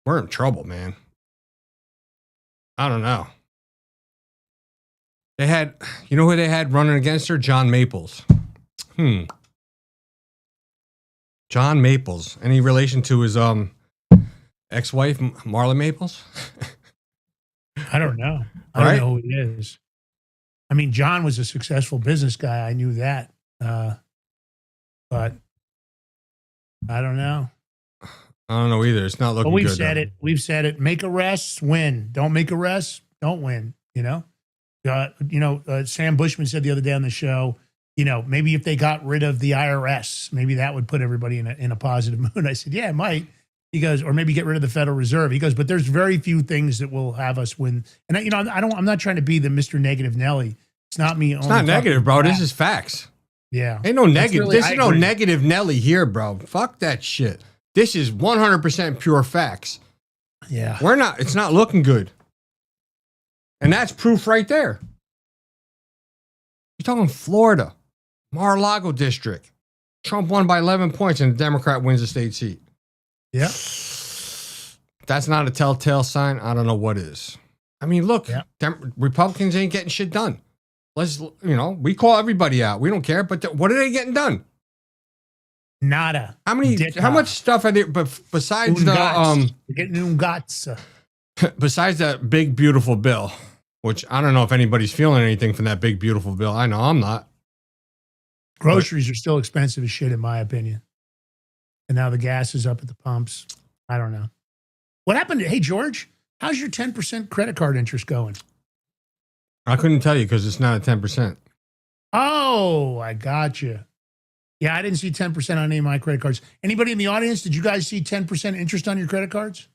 We're in trouble, man. I don't know. You know who they had running against her? John Maples. John Maples. Any relation to his ex-wife, Marla Maples? I don't know. I don't know who he is. I mean, John was a successful business guy. I knew that. But I don't know. I don't know either. It's not looking good. We've said it. Make arrests, win. Don't make arrests, don't win. Sam Bushman said the other day on the show, maybe if they got rid of the IRS, maybe that would put everybody in a positive mood. I said, yeah, it might. He goes, or maybe get rid of the Federal Reserve. He goes, but there's very few things that will have us win. And I'm not trying to be the Mr. Negative Nelly. It's not me. It's not negative, bro. This is facts. Yeah. Ain't no negative. This is no negative Nelly here, bro. Fuck that shit. This is 100% pure facts. Yeah. It's not looking good. And that's proof right there. You're talking Florida, Mar-a-Lago district. Trump won by 11 points and the Democrat wins a state seat. Yeah. That's not a telltale sign. I don't know what is. I mean, look, Republicans ain't getting shit done. We call everybody out. We don't care. But what are they getting done? Nada. How much stuff are there? But besides besides that big, beautiful bill, which I don't know if anybody's feeling anything from that big, beautiful bill. I know I'm not. Groceries are still expensive as shit, in my opinion. And now the gas is up at the pumps. I don't know. What happened? Hey, George, how's your 10% credit card interest going? I couldn't tell you because it's not at 10%. Oh, I got you. Yeah, I didn't see 10% on any of my credit cards. Anybody in the audience, did you guys see 10% interest on your credit cards?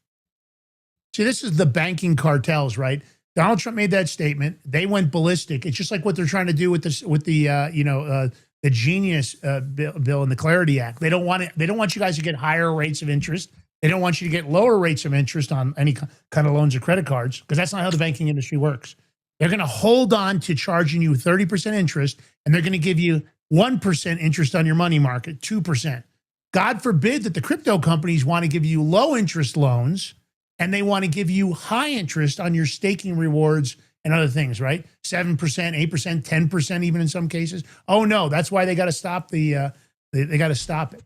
See, this is the banking cartels, right? Donald Trump made that statement. They went ballistic. It's just like what they're trying to do with the Genius bill and the Clarity Act. They don't want you guys to get higher rates of interest. They don't want you to get lower rates of interest on any kind of loans or credit cards, because that's not how the banking industry works. They're going to hold on to charging you 30% interest, and they're going to give you 1% interest on your money market, 2%. God forbid that the crypto companies want to give you low interest loans, and they want to give you high interest on your staking rewards and other things, right? 7%, 8%, 10%, even in some cases. Oh no, that's why they got to stop they got to stop it.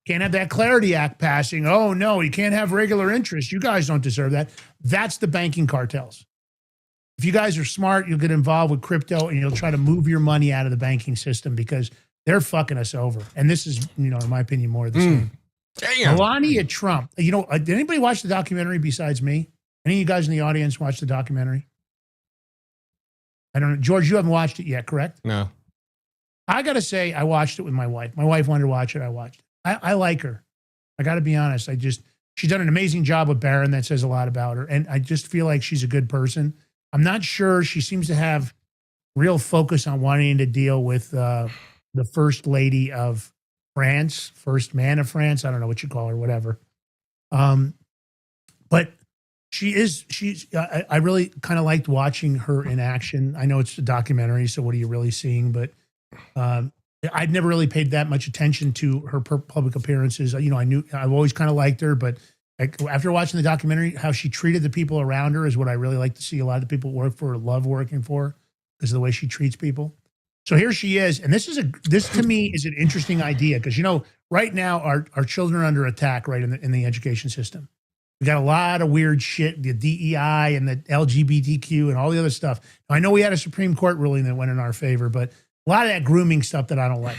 Can't have that Clarity Act passing. Oh no, you can't have regular interest. You guys don't deserve that. That's the banking cartels. If you guys are smart, you'll get involved with crypto and you'll try to move your money out of the banking system, because they're fucking us over. And this is, in my opinion, more of the same. Damn. Melania Trump. Did anybody watch the documentary besides me? Any of you guys in the audience watch the documentary? I don't know. George, you haven't watched it yet, correct? No. I got to say, I watched it with my wife. My wife wanted to watch it. I watched it. I like her. I got to be honest. She's done an amazing job with Barron. That says a lot about her. And I just feel like she's a good person. I'm not sure. She seems to have real focus on wanting to deal with the first lady of France, first man of France. I don't know what you call her, whatever. But I really kind of liked watching her in action. I know it's a documentary, so what are you really seeing? But I'd never really paid that much attention to her public appearances. I've always kind of liked her, but after watching the documentary, how she treated the people around her is what I really like to see. A lot of the people work for her love working for her because of the way she treats people. So here she is, and this to me is an interesting idea, because right now our children are under attack right in the education system. We got a lot of weird shit, the DEI and the LGBTQ and all the other stuff. Now, I know we had a Supreme Court ruling that went in our favor, but a lot of that grooming stuff that I don't like.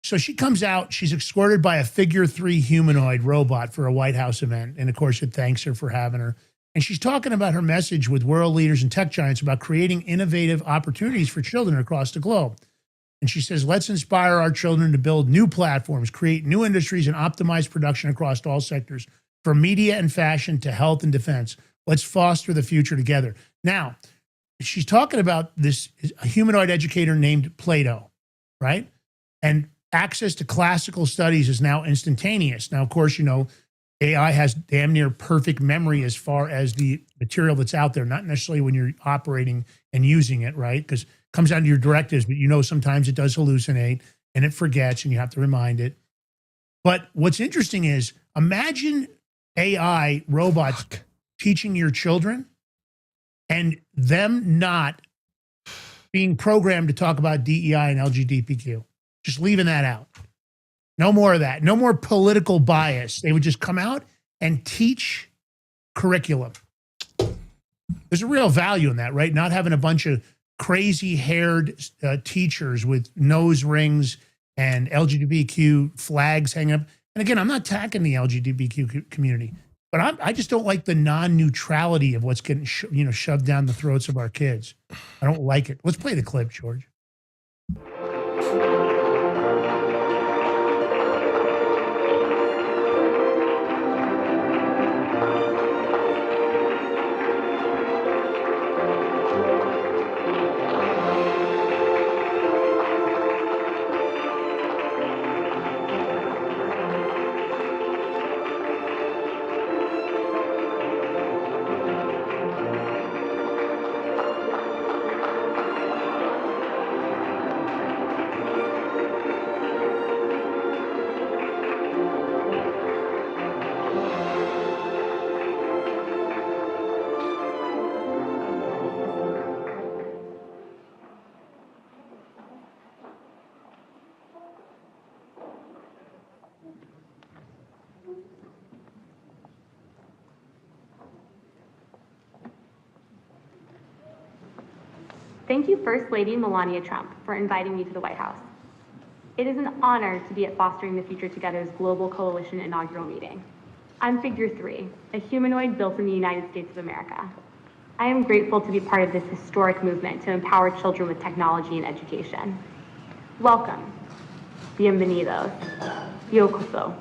So she comes out, she's escorted by a figure 3 humanoid robot for a White House event. And of course, it thanks her for having her. And she's talking about her message with world leaders and tech giants about creating innovative opportunities for children across the globe. And she says, let's inspire our children to build new platforms, create new industries, and optimize production across all sectors, from media and fashion to health and defense. Let's foster the future together. Now, she's talking about this humanoid educator named Plato, right? And access to classical studies is now instantaneous. Now, of course, AI has damn near perfect memory as far as the material that's out there, not necessarily when you're operating and using it, right? Because it comes down to your directives, but sometimes it does hallucinate and it forgets and you have to remind it. But what's interesting is, imagine AI robots teaching your children and them not being programmed to talk about DEI and LGBTQ. Just leaving that out. No more of that. No more political bias. They would just come out and teach curriculum. There's a real value in that, right? Not having a bunch of crazy-haired teachers with nose rings and LGBTQ flags hanging up. And again, I'm not attacking the LGBTQ community, but I just don't like the non-neutrality of what's getting shoved down the throats of our kids. I don't like it. Let's play the clip, George. Thank you, First Lady Melania Trump, for inviting me to the White House. It is an honor to be at Fostering the Future Together's Global Coalition inaugural meeting. I'm Figure 3, a humanoid built in the United States of America. I am grateful to be part of this historic movement to empower children with technology and education. Welcome. Bienvenidos. Yokoso.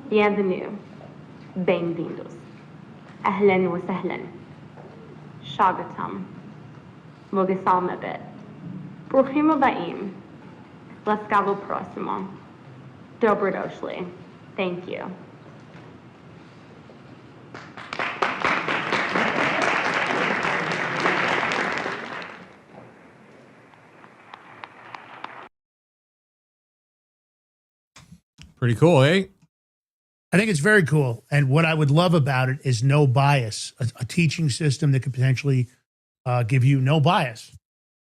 Bienvenue. Bem-vindos. Ahlan wa sahlan. Shagatam. Mogisal mebet. Bruchim abaim. Laskavo prosimo. Dobrodoshli. Thank you. Pretty cool, eh? I think it's very cool. And what I would love about it is no bias, a teaching system that could potentially give you no bias.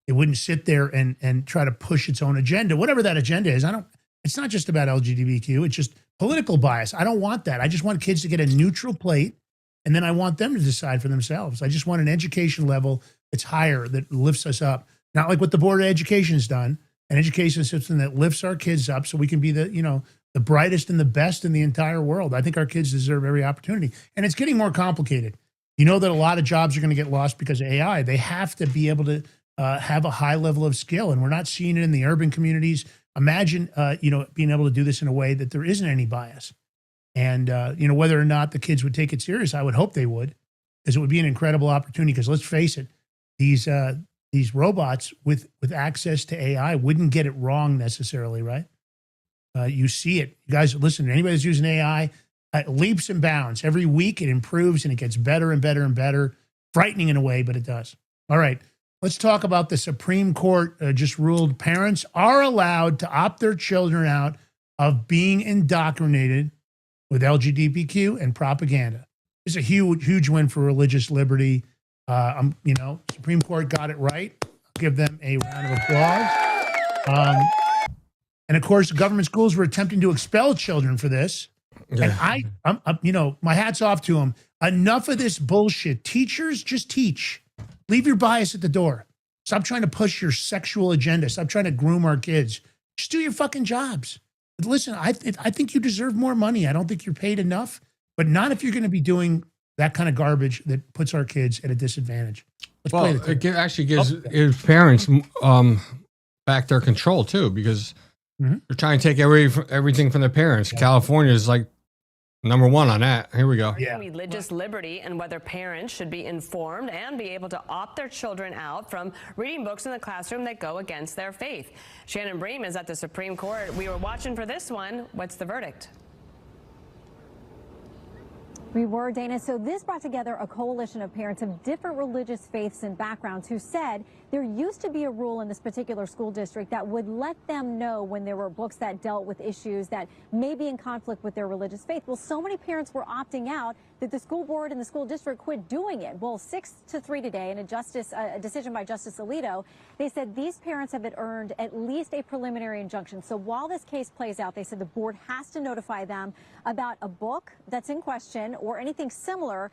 It wouldn't sit there and try to push its own agenda, whatever that agenda is. It's not just about LGBTQ. It's just political bias. I don't want that. I just want kids to get a neutral plate, and then I want them to decide for themselves. I just want an education level that's higher, that lifts us up. Not like what the Board of Education has done, an education system that lifts our kids up so we can be the brightest and the best in the entire world. I think our kids deserve every opportunity. And it's getting more complicated. You know that a lot of jobs are going to get lost because of AI. They have to be able to have a high level of skill, and we're not seeing it in the urban communities. Imagine, being able to do this in a way that there isn't any bias. And, whether or not the kids would take it serious, I would hope they would, because it would be an incredible opportunity. Because let's face it, these robots with access to AI wouldn't get it wrong necessarily, right? You see it. You guys, listen, anybody that's using AI, leaps and bounds. Every week it improves and it gets better and better and better. Frightening in a way, but it does. All right. Let's talk about the Supreme Court just ruled parents are allowed to opt their children out of being indoctrinated with LGBTQ and propaganda. It's a huge win for religious liberty. Supreme Court got it right. I'll give them a round of applause. And of course, government schools were attempting to expel children for this. Yeah. And I'm my hat's off to them. Enough of this bullshit. Teachers, just teach. Leave your bias at the door. Stop trying to push your sexual agenda. Stop trying to groom our kids. Just do your fucking jobs. But listen, I think you deserve more money. I don't think you're paid enough, but not if you're going to be doing that kind of garbage that puts our kids at a disadvantage. It actually gives parents back their control too, because they're trying to take everything from the parents. Yeah. California is like number one on that. Here we go. Yeah. Religious liberty and whether parents should be informed and be able to opt their children out from reading books in the classroom that go against their faith. Shannon Bream is at the Supreme Court. We were watching for this one. What's the verdict? We were, Dana. So this brought together a coalition of parents of different religious faiths and backgrounds who said there used to be a rule in this particular school district that would let them know when there were books that dealt with issues that may be in conflict with their religious faith. Well, so many parents were opting out that the school board and the school district quit doing it. Well, 6-3 today in a decision by Justice Alito, they said these parents have earned at least a preliminary injunction. So while this case plays out, they said the board has to notify them about a book that's in question or anything similar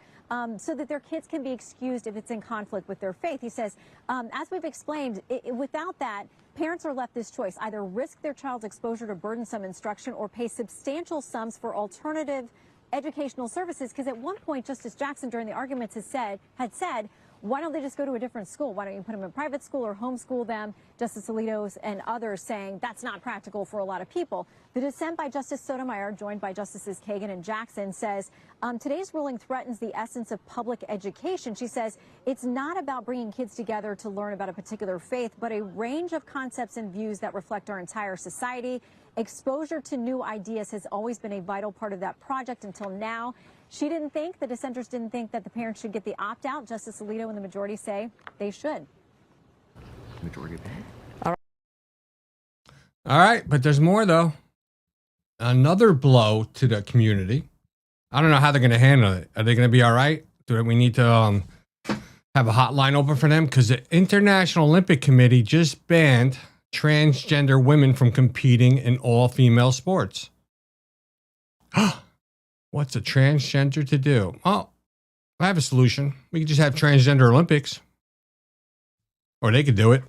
so that their kids can be excused if it's in conflict with their faith. He says, as we've explained, without that, parents are left this choice, either risk their child's exposure to burdensome instruction or pay substantial sums for alternative educational services. Because at one point, Justice Jackson during the arguments had said, why don't they just go to a different school? Why don't you put them in private school or homeschool them? Justice Alito and others saying that's not practical for a lot of people. The dissent by Justice Sotomayor, joined by Justices Kagan and Jackson, says today's ruling threatens the essence of public education. She says it's not about bringing kids together to learn about a particular faith, but a range of concepts and views that reflect our entire society. Exposure to new ideas has always been a vital part of that project until now. The dissenters didn't think that the parents should get the opt-out. Justice Alito and the majority say they should. Majority opinion. All right, but there's more, though. Another blow to the community. I don't know how they're going to handle it. Are they going to be all right? Do we need to have a hotline open for them? Because the International Olympic Committee just banned transgender women from competing in all-female sports. What's a transgender to do? Oh, I have a solution. We could just have transgender Olympics. Or they could do it.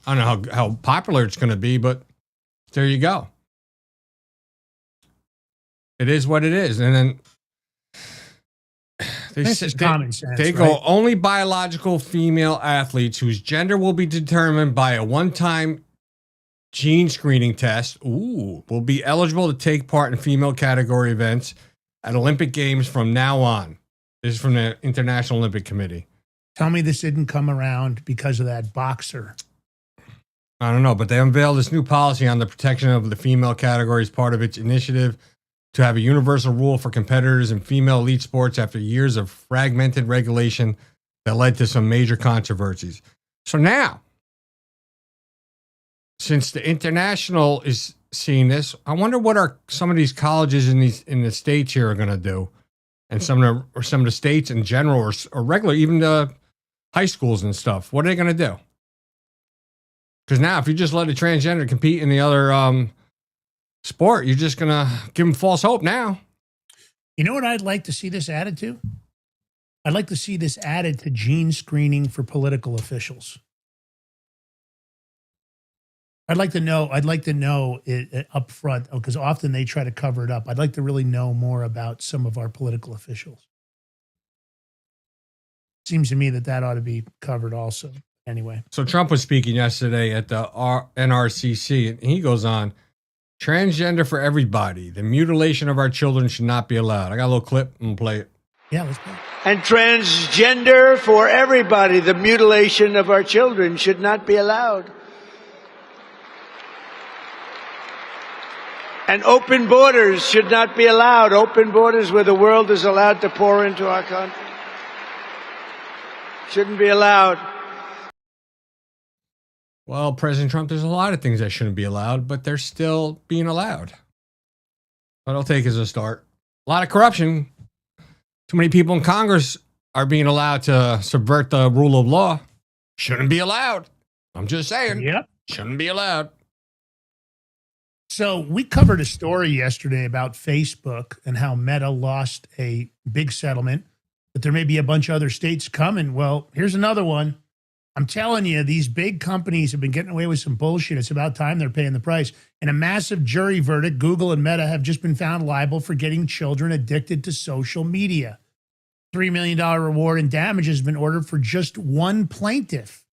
I don't know how popular it's going to be, but there you go. It is what it is. And then they go, only biological female athletes whose gender will be determined by a one-time gene screening test, will be eligible to take part in female category events at Olympic Games from now on. This is from the International Olympic Committee. Tell me this didn't come around because of that boxer. I don't know, but they unveiled this new policy on the protection of the female category as part of its initiative to have a universal rule for competitors in female elite sports after years of fragmented regulation that led to some major controversies. So now, since the international is seeing this. I wonder what some of these colleges in the states here are going to do, and some of the states in general, or regular, even the high schools and stuff. What are they going to do? Because now, if you just let a transgender compete in the other sport, you're just going to give them false hope now. You know what I'd like to see this added to? I'd like to see this added to gene screening for political officials. I'd like to know it up front, because often they try to cover it up. I'd like to really know more about some of our political officials. Seems to me that ought to be covered also. Anyway. So Trump was speaking yesterday at the NRCC, and he goes on, transgender for everybody. The mutilation of our children should not be allowed. I got a little clip. I'm going to play it. Yeah, let's play it. And transgender for everybody. The mutilation of our children should not be allowed. And open borders should not be allowed. Open borders where the world is allowed to pour into our country. Shouldn't be allowed. Well, President Trump, there's a lot of things that shouldn't be allowed, but they're still being allowed. What I'll take as a start. A lot of corruption. Too many people in Congress are being allowed to subvert the rule of law. Shouldn't be allowed. I'm just saying. Yep. Shouldn't be allowed. So we covered a story yesterday about Facebook and how Meta lost a big settlement, but there may be a bunch of other states coming. Well, here's another one. I'm telling you, these big companies have been getting away with some bullshit. It's about time they're paying the price. In a massive jury verdict, Google and Meta have just been found liable for getting children addicted to social media. $3 million reward and damages has been ordered for just one plaintiff,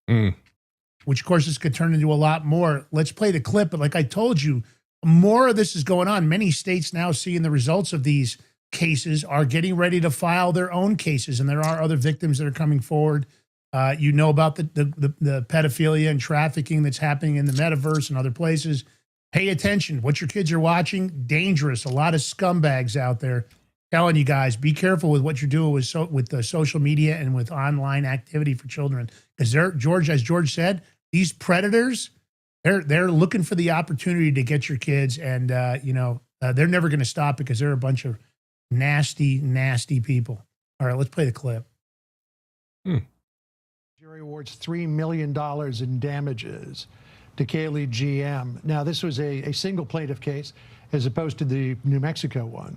which, of course, this could turn into a lot more. Let's play the clip. But like I told you, more of this is going on. Many states now, seeing the results of these cases, are getting ready to file their own cases. And there are other victims that are coming forward. You know about the pedophilia and trafficking that's happening in the metaverse and other places. Pay attention. What your kids are watching, dangerous. A lot of scumbags out there. Telling you guys, be careful with what you're doing with the social media and with online activity for children. Because as George said, these predators, they're looking for the opportunity to get your kids, and they're never going to stop because they're a bunch of nasty, nasty people. All right, let's play the clip. Jury awards $3 million in damages to Kaylee GM. Now, this was a single plaintiff case as opposed to the New Mexico one,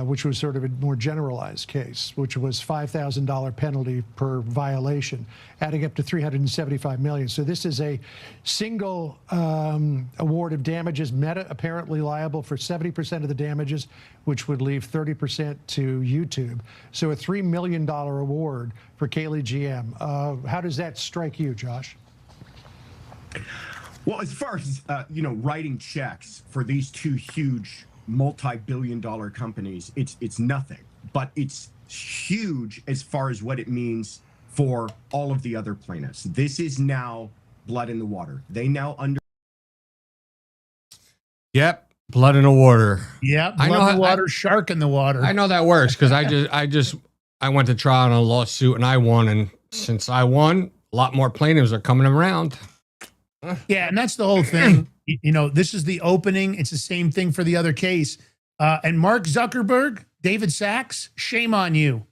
which was sort of a more generalized case, which was $5,000 penalty per violation, adding up to $375 million. So this is a single award of damages. Meta apparently liable for 70% of the damages, which would leave 30% to YouTube. So a $3 million award for Kaylee GM. How does that strike you, Josh? Well, as far as, writing checks for these two huge multi-billion-dollar companies, it's nothing, but it's huge as far as what it means for all of the other plaintiffs. This is now blood in the water. They now Yep, blood in the water. Yeah, blood in the water, shark in the water. I know that works because I went to trial on a lawsuit and I won, and since I won, a lot more plaintiffs are coming around. Yeah, and that's the whole thing. This is the opening. It's the same thing for the other case. And Mark Zuckerberg, David Sachs, shame on you.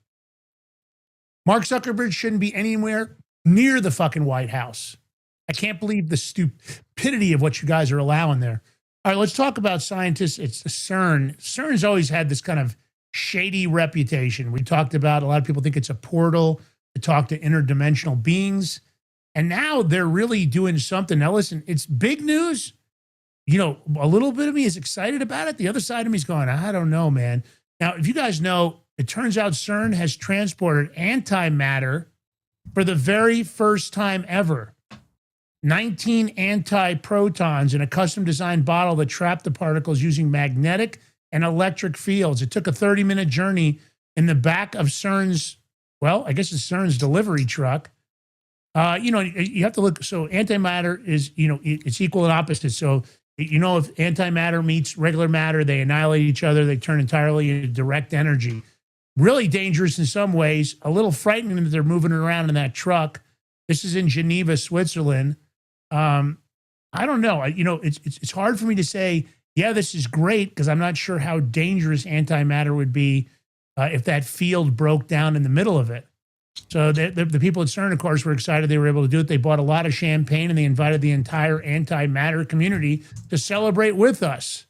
Mark Zuckerberg shouldn't be anywhere near the fucking White House. I can't believe the stupidity of what you guys are allowing there. All right, let's talk about scientists. It's CERN. CERN's always had this kind of shady reputation. We talked about, a lot of people think it's a portal to talk to interdimensional beings. And now they're really doing something. Now, listen, it's big news. A little bit of me is excited about it. The other side of me is going, I don't know, man. Now, if you guys know, it turns out CERN has transported antimatter for the very first time ever. 19 antiprotons in a custom-designed bottle that trapped the particles using magnetic and electric fields. It took a 30-minute journey in the back of CERN's, I guess it's CERN's delivery truck. You have to look. So antimatter is, it's equal and opposite. So, if antimatter meets regular matter, they annihilate each other. They turn entirely into direct energy. Really dangerous in some ways. A little frightening that they're moving around in that truck. This is in Geneva, Switzerland. I don't know. It's hard for me to say yeah, this is great because I'm not sure how dangerous antimatter would be if that field broke down in the middle of it. So the people at CERN, of course, were excited they were able to do it. They bought a lot of champagne and they invited the entire antimatter community to celebrate with us.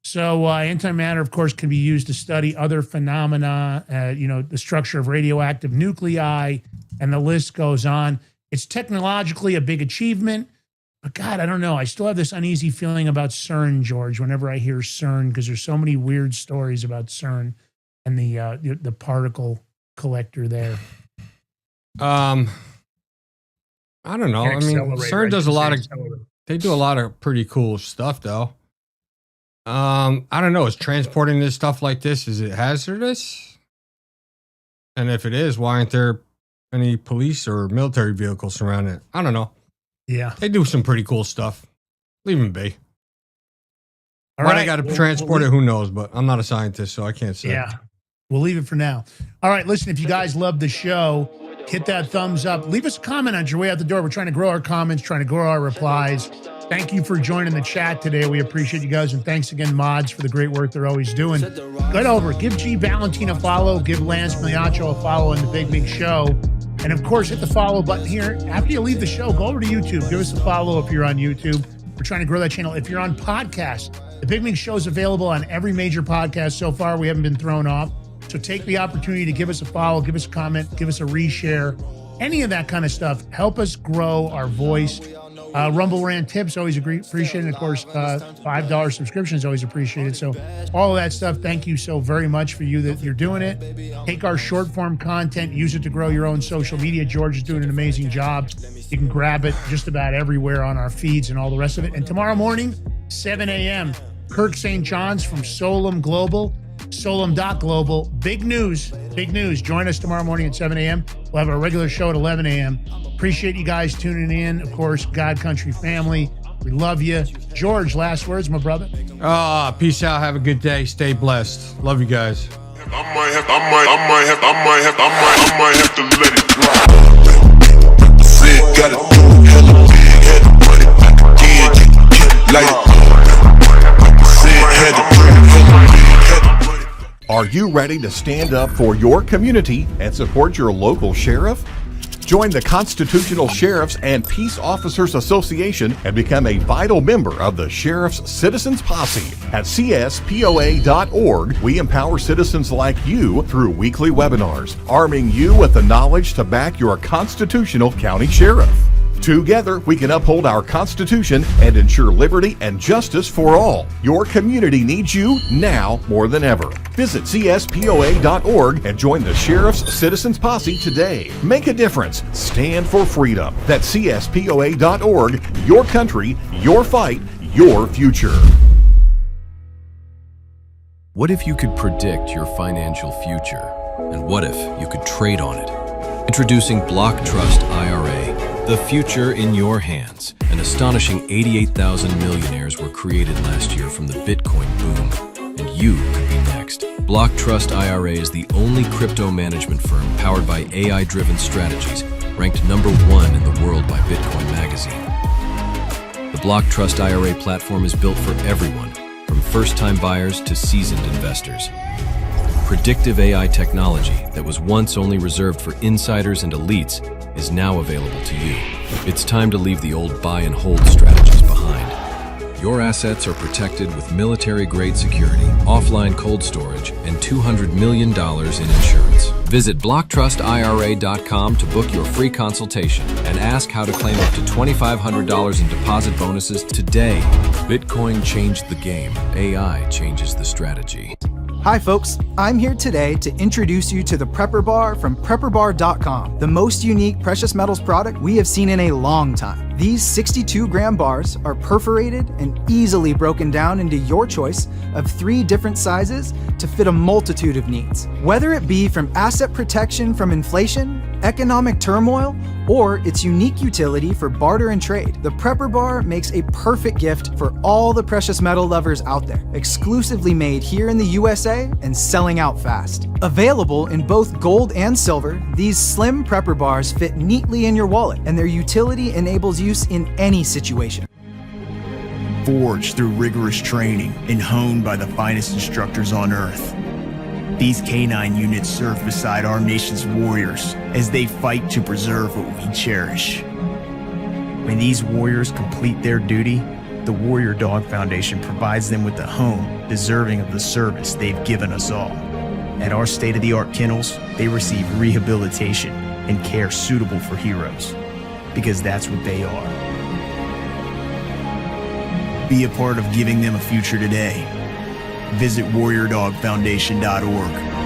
So antimatter, of course, can be used to study other phenomena, the structure of radioactive nuclei, and the list goes on. It's technologically a big achievement, but God, I don't know. I still have this uneasy feeling about CERN, George, whenever I hear CERN, because there's so many weird stories about CERN and the particle collector there. I don't know. I mean, CERN does they do a lot of pretty cool stuff though. I don't know. Is transporting this stuff like this, is it hazardous? And if it is, why aren't there any police or military vehicles around it? I don't know. Yeah. They do some pretty cool stuff. Leave them be. All Why right. they got to transport it, who knows? But I'm not a scientist, so I can't say. Yeah. We'll leave it for now. All right, listen, if you guys love the show, hit that thumbs up. Leave us a comment on your way out the door. We're trying to grow our comments, trying to grow our replies. Thank you for joining the chat today. We appreciate you guys. And thanks again, mods, for the great work they're always doing. Get over. Give G. Valentine a follow. Give Lance Migliaccio a follow on The Big Big Show. And, of course, hit the follow button here. After you leave the show, go over to YouTube. Give us a follow if you're on YouTube. We're trying to grow that channel. If you're on podcast, The Big Big Show is available on every major podcast so far. We haven't been thrown off. So take the opportunity to give us a follow, give us a comment, give us a reshare, any of that kind of stuff. Help us grow our voice. Rumble Rant tips, always appreciated. And of course, $5 subscription is always appreciated. So all of that stuff, thank you so very much for you that you're doing it. Take our short form content, use it to grow your own social media. George is doing an amazing job. You can grab it just about everywhere on our feeds and all the rest of it. And tomorrow morning, 7 a.m., Kirk St. John's from Solum Global. Solum.global. Big news. Big news. Join us tomorrow morning at 7 a.m. We'll have our regular show at 11 a.m. Appreciate you guys tuning in. Of course, God Country family. We love you. George, last words, my brother. Peace out. Have a good day. Stay blessed. Love you guys. I might have to let it drop. Said, gotta do hella big, had to put it back again, get like it. Said, had to put it hella big. Are you ready to stand up for your community and support your local sheriff? Join the Constitutional Sheriffs and Peace Officers Association and become a vital member of the Sheriff's Citizens Posse. At CSPOA.org, we empower citizens like you through weekly webinars, arming you with the knowledge to back your constitutional county sheriff. Together, we can uphold our Constitution and ensure liberty and justice for all. Your community needs you now more than ever. Visit CSPOA.org and join the Sheriff's Citizens Posse today. Make a difference. Stand for freedom. That's CSPOA.org. Your country, your fight, your future. What if you could predict your financial future? And what if you could trade on it? Introducing Block Trust IRA. The future in your hands. An astonishing 88,000 millionaires were created last year from the Bitcoin boom, and you could be next. Block Trust IRA is the only crypto management firm powered by AI-driven strategies, ranked #1 in the world by Bitcoin Magazine. The Block Trust IRA platform is built for everyone, from first-time buyers to seasoned investors. Predictive AI technology that was once only reserved for insiders and elites is now available to you. It's time to leave the old buy and hold strategies behind. Your assets are protected with military-grade security, offline cold storage, and $200 million in insurance. Visit BlockTrustIRA.com to book your free consultation and ask how to claim up to $2,500 in deposit bonuses today. Bitcoin changed the game. AI changes the strategy. Hi folks, I'm here today to introduce you to the Prepper Bar from PrepperBar.com, the most unique precious metals product we have seen in a long time. These 62-gram bars are perforated and easily broken down into your choice of 3 different sizes to fit a multitude of needs. Whether it be from asset protection from inflation, economic turmoil, or its unique utility for barter and trade, the Prepper Bar makes a perfect gift for all the precious metal lovers out there. Exclusively made here in the USA and selling out fast. Available in both gold and silver, these slim Prepper Bars fit neatly in your wallet, and their utility enables use in any situation. forged through rigorous training and honed by the finest instructors on earth. These canine units serve beside our nation's warriors as they fight to preserve what we cherish. When these warriors complete their duty, the Warrior Dog Foundation provides them with a home deserving of the service they've given us all. At our state-of-the-art kennels, they receive rehabilitation and care suitable for heroes, because that's what they are. Be a part of giving them a future today. Visit warriordogfoundation.org